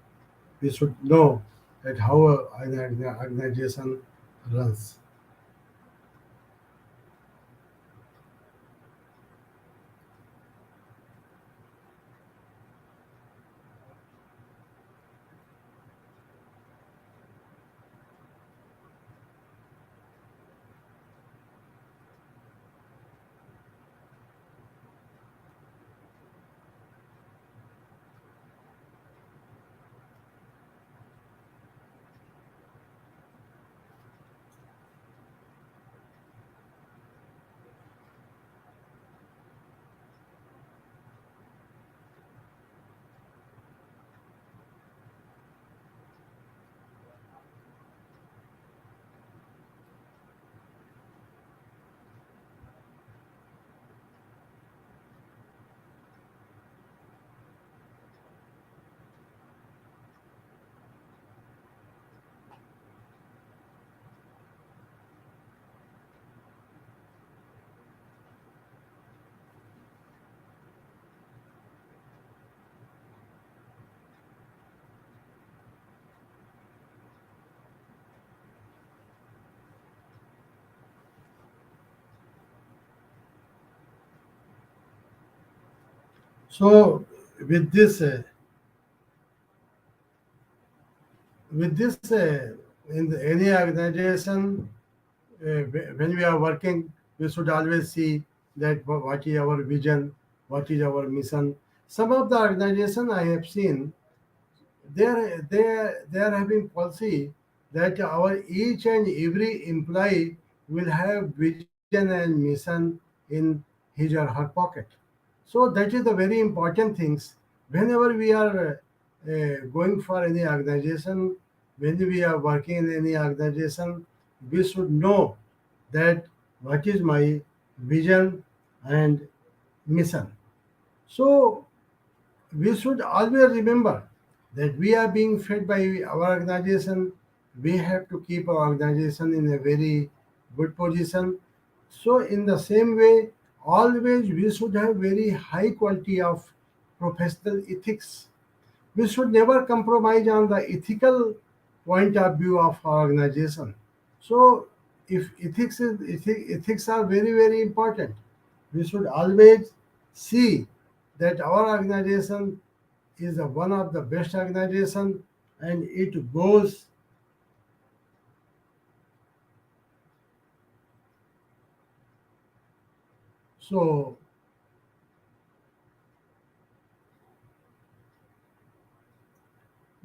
we should know that how an organization runs. So with this, in any organization, when we are working, we should always see that what is our vision, what is our mission. Some of the organization I have seen, they are having policy that our each and every employee will have vision and mission in his or her pocket. So that is the very important things. Whenever we are going for any organization, when we are working in any organization, we should know that what is my vision and mission. So we should always remember that we are being fed by our organization. We have to keep our organization in a very good position. So, in the same way, always we should have very high quality of professional ethics. We should never compromise on the ethical point of view of our organization. So, if ethics are very very important, we should always see that our organization is one of the best organization, and it goes. So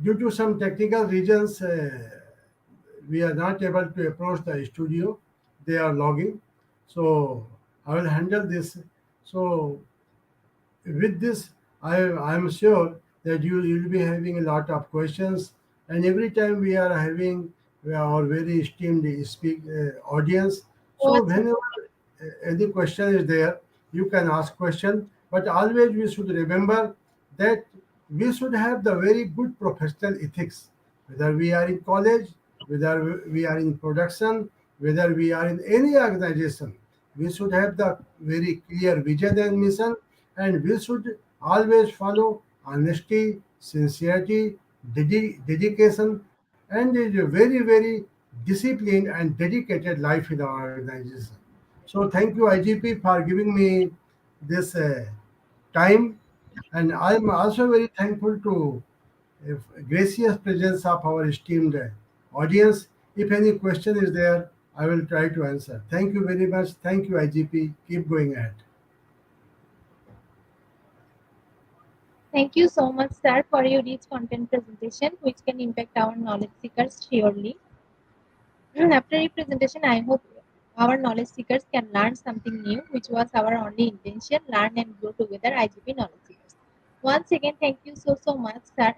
due to some technical reasons, we are not able to approach the studio. They are logging, so I will handle this. So with this, I am sure that you will be having a lot of questions, and every time we are having our very esteemed audience. Oh, So acha. whenever any question is there, you can ask question, but always we should remember that we should have the very good professional ethics, whether we are in college, whether we are in production, whether we are in any organization. We should have the very clear vision and mission, and we should always follow honesty, sincerity, dedication, and a very, very disciplined and dedicated life in our organization. So thank you, IGP, for giving me this time, and I'm also very thankful to gracious presence of our esteemed audience. If any question is there, I will try to answer. Thank you very much. Thank you, IGP. Keep going ahead. Thank you so much, sir, for your rich content presentation, which can impact our knowledge seekers surely. After your presentation, I hope our knowledge seekers can learn something new, which was our only intention, learn and grow together, IGP knowledge seekers. Once again, thank you so much, sir,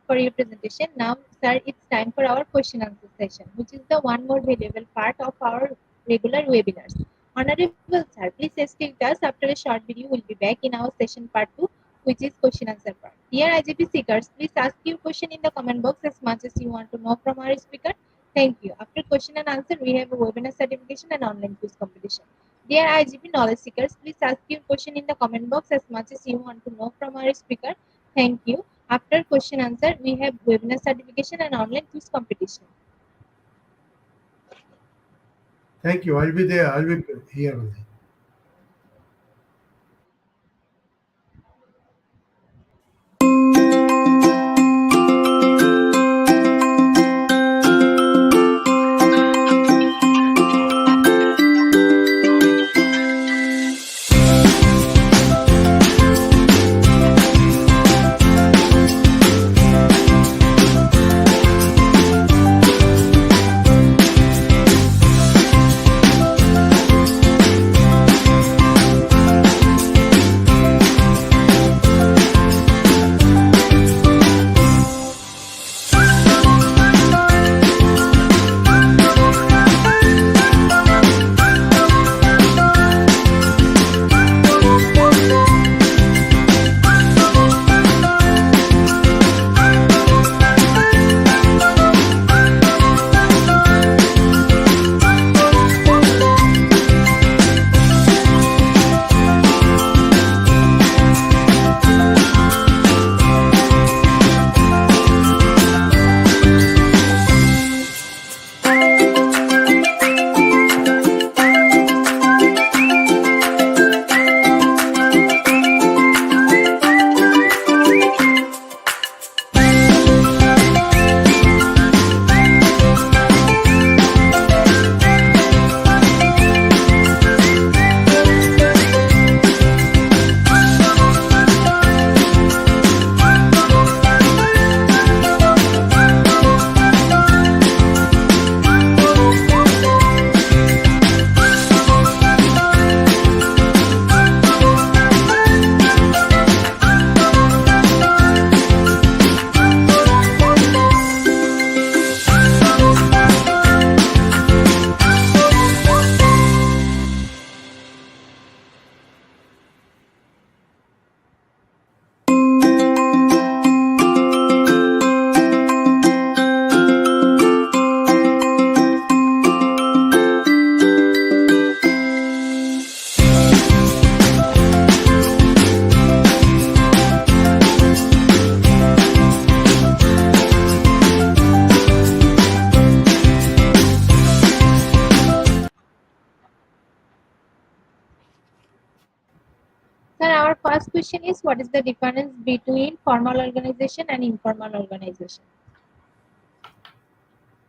for your presentation. Now, sir, it's time for our question answer session, which is the one more valuable part of our regular webinars. Honorable sir, please stay with us. After a short video, we'll be back in our session part 2, which is question answer part. Dear IGP seekers, please ask your question in the comment box as much as you want to know from our speaker. Thank you. After question and answer, we have a webinar certification and online quiz competition. Dear IGP knowledge seekers, please ask your question in the comment box as much as you want to know from our speaker. Thank you. After question answer, we have webinar certification and online quiz competition. Thank you. I'll be there. I'll be here with you. Sir, our first question is what is the difference between formal organization and informal organization?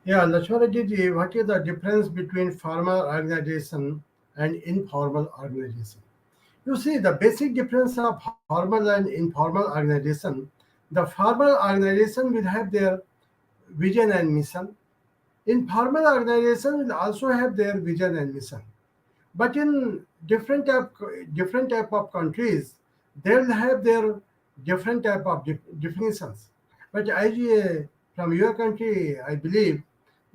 Yeah, Lakshmana ji, what is the difference between formal organization and informal organization? You see, the basic difference of formal and informal organization, the formal organization will have their vision and mission. Informal organization will also have their vision and mission. But in different type of countries, they'll have their different type of definitions. But from your country, I believe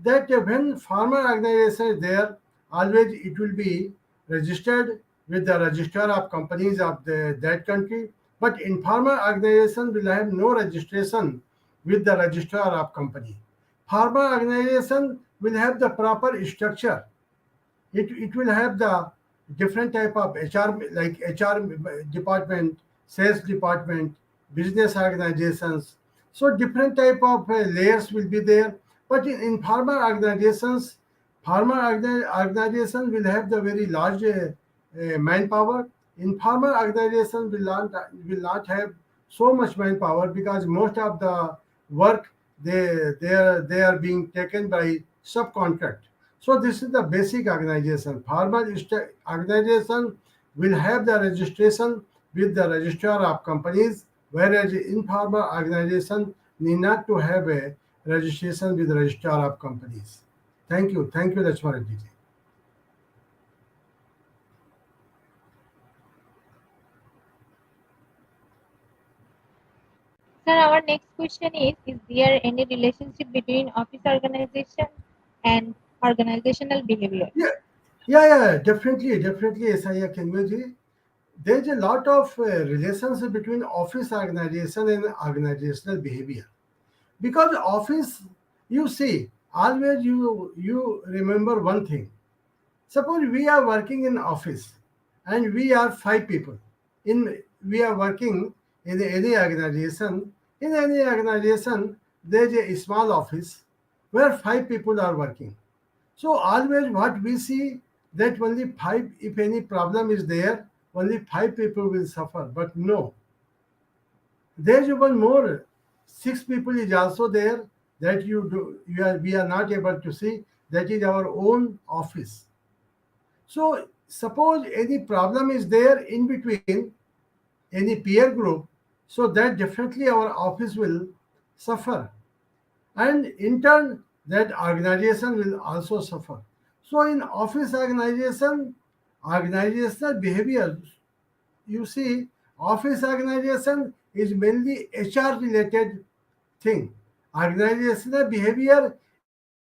that when farmer organization is there, always it will be registered with the registrar of companies of that country. But informal organization will have no registration with the registrar of company. Farmer organization will have the proper structure. It will have the different type of HR, like HR department, sales department, business organizations. So different type of layers will be there. But in pharma organizations, organization will have the very large manpower. In pharma organization will not have so much manpower because most of the work they are being taken by subcontract. So this is the basic organization. Formal organization will have the registration with the registrar of companies, whereas informal organization need not to have a registration with the registrar of companies. Thank you, Lakshmana ji. Sir, our next question is there any relationship between office organization and organizational behavior? Yeah, yeah, definitely, Saya Kenguji. There's a lot of relationship between office organization and organizational behavior. Because office, you see, always you remember one thing. Suppose we are working in office and we are five people. In we are working in any organization. In any organization, there's a small office where five people are working. So always what we see that only five, if any problem is there, only five people will suffer. But no, there's even more. Six people is also there that we are not able to see. That is our own office. So suppose any problem is there in between any peer group, so that definitely our office will suffer. And in turn, that organization will also suffer. So in office organization, organizational behavior, you see, office organization is mainly HR related thing. Organizational behavior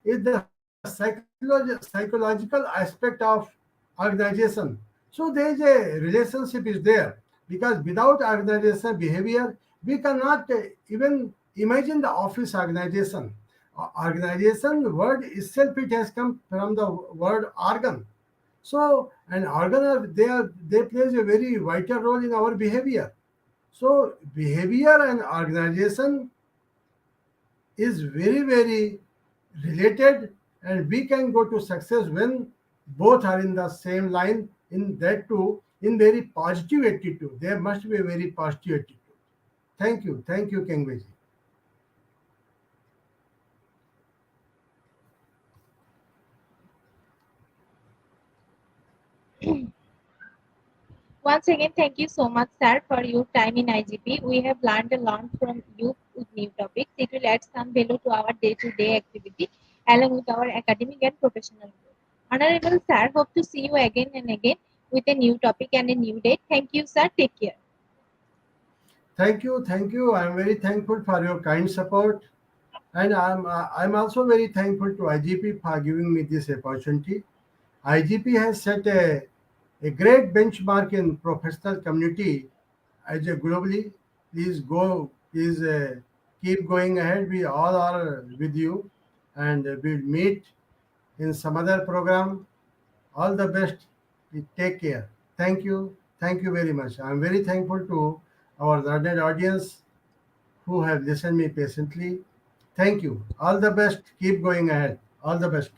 is the psychological aspect of organization. So there is a relationship is there because without organizational behavior, we cannot even imagine the office organization. Organization word itself it has come from the word organ. So an organ they plays a very vital role in our behavior. So behavior and organization is very related, and we can go to success when both are in the same line, in that too in very positive attitude. There must be a very positive attitude. Thank you, Kengveji. Once again, thank you so much, sir, for your time in IGP. We have learned a lot from you with new topics. It will add some value to our day-to-day activity along with our academic and professional growth. Honorable sir, hope to see you again and again with a new topic and a new date. Thank you, sir. Take care. Thank you. I'm very thankful for your kind support, and I'm also very thankful to IGP for giving me this opportunity. IGP has set a great benchmark in professional community as a globally. Please keep going ahead. We all are with you, and we'll meet in some other program. All the best. Take care. Thank you very much. I'm very thankful to our learned audience who have listened me patiently. Thank you. All the best. Keep going ahead. All the best.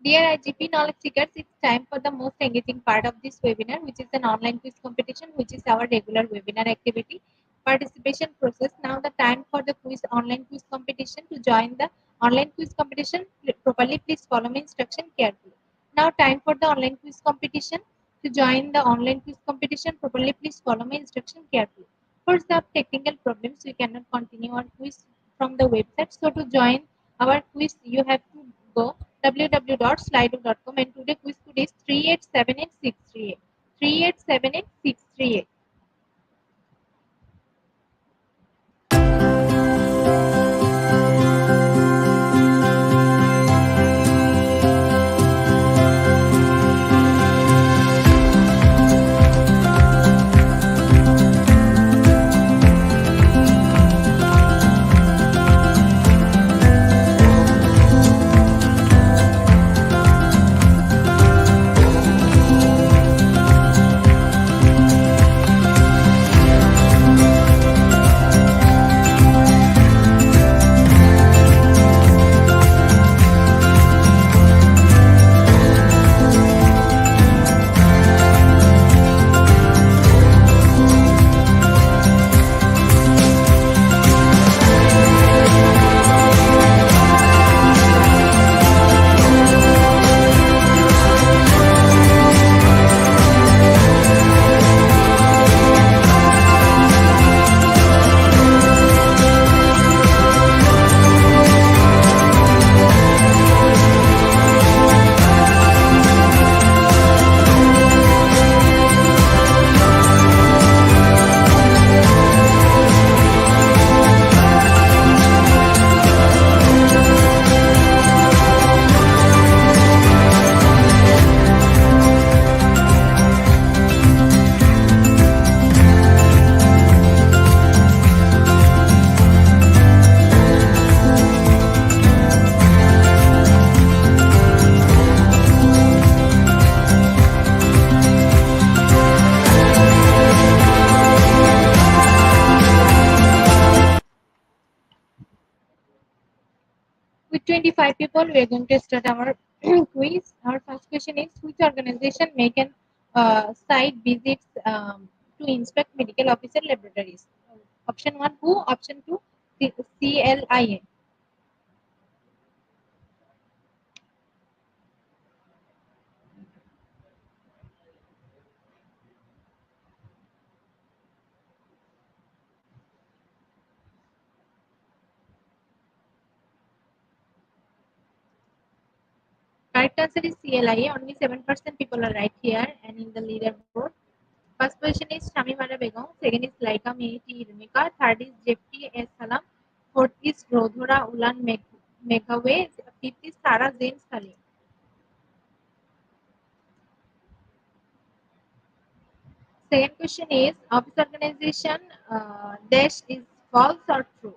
Dear IGP knowledge seekers, it's time for the most engaging part of this webinar, which is an online quiz competition, which is our regular webinar activity. Participation process. Now the time for the quiz online quiz competition. To join the online quiz competition properly, please follow my instruction carefully. Now time for the online quiz competition. To join the online quiz competition properly, please follow my instruction carefully. For some technical problems, we cannot continue our quiz from the website. So to join our quiz, you have to go www.slido.com, and today quiz code is 3878638. 3878638. With 25 people, we are going to start our quiz. Our first question is: which organization make an site visits to inspect medical officer laboratories? Option one: who? Option two: CLIA. Correct answer is CLIA. Only 7% people are right here, and in the leaderboard. First position is Shamimara Begum, second is Laika Meiti Irmika, third is Jeffrey S. Salam, fourth is Rodhora Ulan Megaway, fifth is Sarah James Salim. Second question is office organization dash is false or true?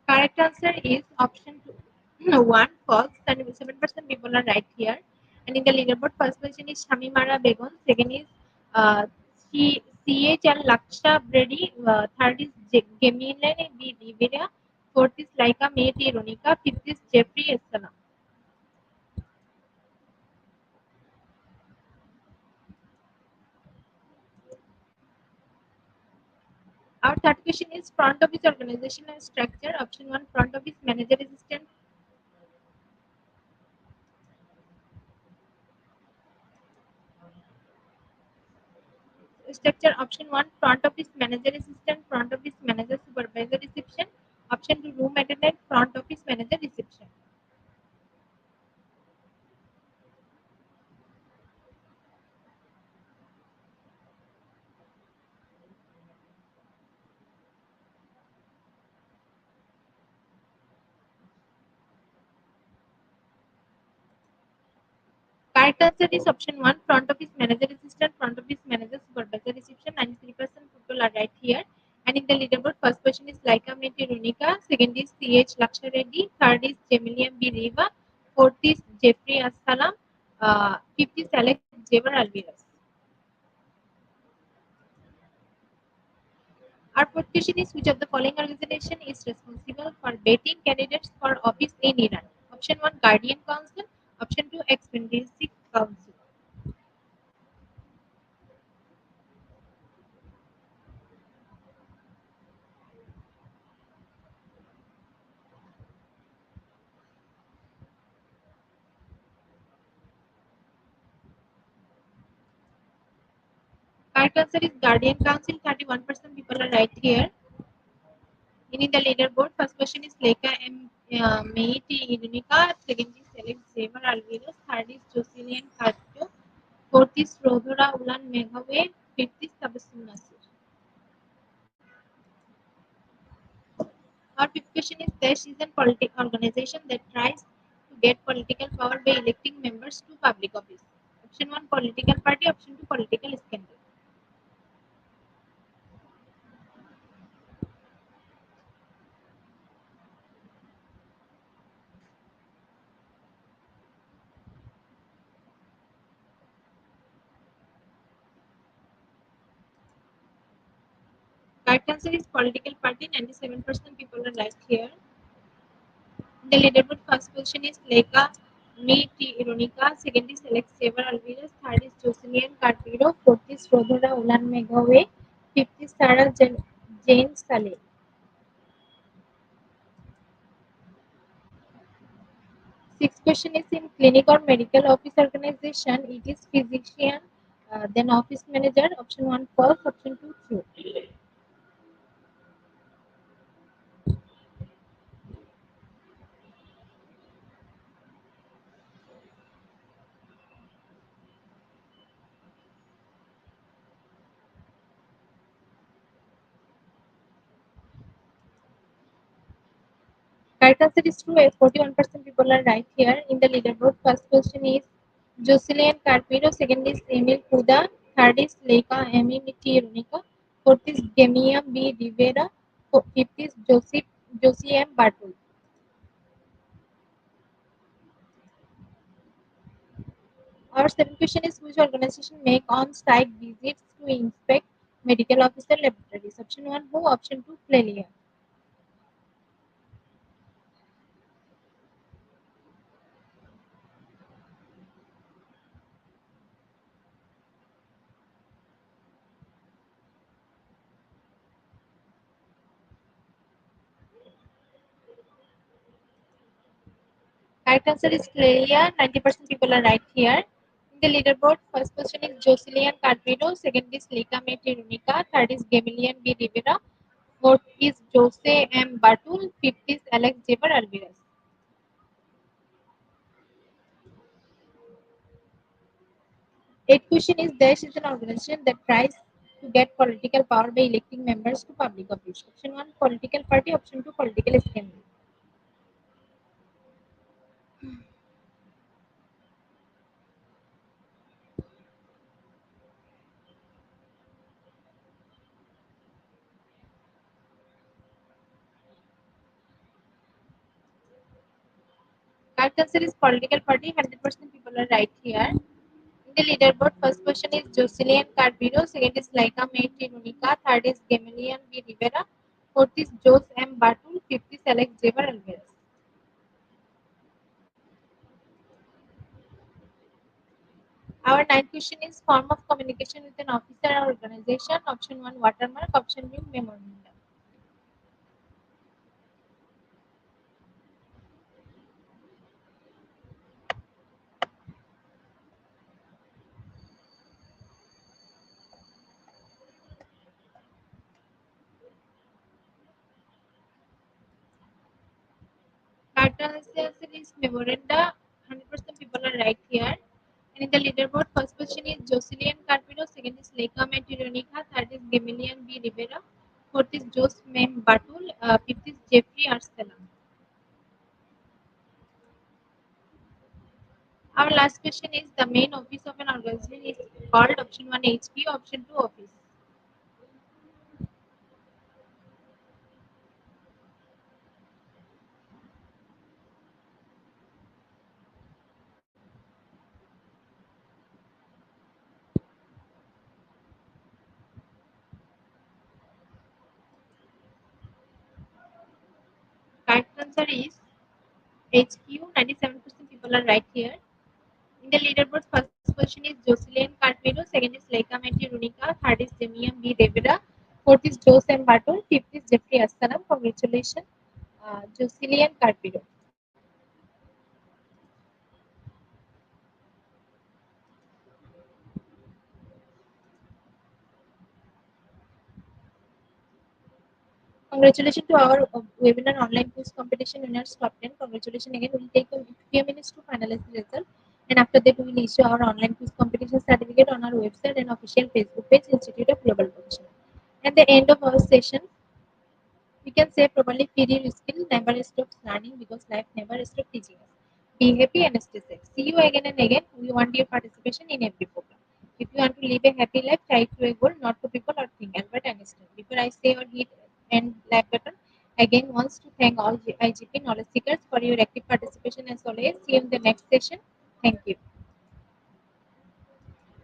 Correct answer is option two. One false. 7% people are right here. And in the leaderboard, first position is Shamimara Begum, second is uh, CHL Laksha Brady, third is Gemile B. Rivera, fourth is Laika Meti Ronika, fifth is Jeffrey Esala. Our third question is front office organization and structure. Option one, front office manager assistant. Structure option one, front office manager assistant, front office manager supervisor reception. Option two, room attendant, front office manager reception. Correct answer is option 1, front office manager assistant, front office manager supervisor reception. 93% people are right here. And in the leaderboard, first question is Laika Meti Runika, second is CH Laksha Reddy, third is Jemilian B. Riva, fourth is Jeffrey Assalam, fifth is Alex Jaber Alvarez. Our fourth question is which of the following organization is responsible for vetting candidates for office in Iran? Option 1, Guardian Council, option 2, Extrinsic Council. Correct answer is Guardian Council. 31% people are right here. And in the leaderboard, first question is Leka M. Meiti Irunika, second is Alex Xavier Alvarez, third is Jocelyn Carpio, fourth is Rodora Ulan Meghawe, fifth is Tabassum Nasir. Our fifth question is Desh is a political organization that tries to get political power by electing members to public office. Option 1, political party, option 2, political scandal. Correct answer is political party. 97% people are right here. The leaderboard first position is Leka Me T. Ironica, second is Alex Xavier Alvarez, third is Jocelyn Carpiro, fourth is Rodora Ulan Megaway, fifth is Sarah Jane Saleh. Sixth question is in clinic or medical office organization, it is physician, then office manager, option 1 false, option 2 true. Correct answer is true. 41% people are right here. In the leaderboard, first question is Jocelyn Carpiro, second is Emil Puda, third is Leica Eminiti Runica, fourth is Gemia B. Rivera, fifth is Josie M. Bartul. Our second question is which organization make on-site visits to inspect medical officer laboratories? Option 1 who, option 2 Clelia. Correct answer is Clelia. 90% people are right here. In the leaderboard, first question is Jocelyn Carpino, second is Lika Meti Runica, third is Gemilian B. Rivera, fourth is Jose M. Batul, fifth is Alex Jaber Alvarez. Eighth question is Dash is an organization that tries to get political power by electing members to public office. Option 1 political party, option 2 political scandal. Correct answer is political party. 100% people are right here. In the leaderboard, first question is Jocelyn Carpino, second is Laika Meti Runica, third is Gemilian B. Rivera, fourth is Jose M. Batul, fifth is Alex Jaber Alvarez. Our ninth question is form of communication with an officer or organization. Option 1 watermark, option 2 memorandum. Correct answer is memoranda. 100% people are right here. And in the leaderboard, first question is Jocelyn Carpino, second is Leka Metironica, third is Gemilian B. Rivera, fourth is Jose Mem Batul, fifth is Jeffrey Arsalan. Our last question is the main office of an organization is called option 1 HQ, option 2 office. Correct answer is HQ. 97% people are right here. In the leaderboard, first position is Jocelyn Carpino, second is Leica Menti Runica, third is Demian B. Rivera, fourth is Joe Sam Barton, fifth is Jeffrey Astanam. Congratulations, Jocelyn Carpino. Congratulations to our webinar online quiz competition winners top 10. Congratulations again. We'll take a few minutes to finalize the result. And after that, we will issue our online quiz competition certificate on our website and official Facebook page, Institute of Global Professional. At the end of our session, we can say probably period skill never stops learning because life never stops teaching us. Be happy and stay safe. See you again and again. We want your participation in every program. If you want to live a happy life, try to a goal, not to people or think. Albert Einstein. Before I say or hit end like button, again wants to thank all IGP knowledge seekers for your active participation as always. See you in the next session. Thank you.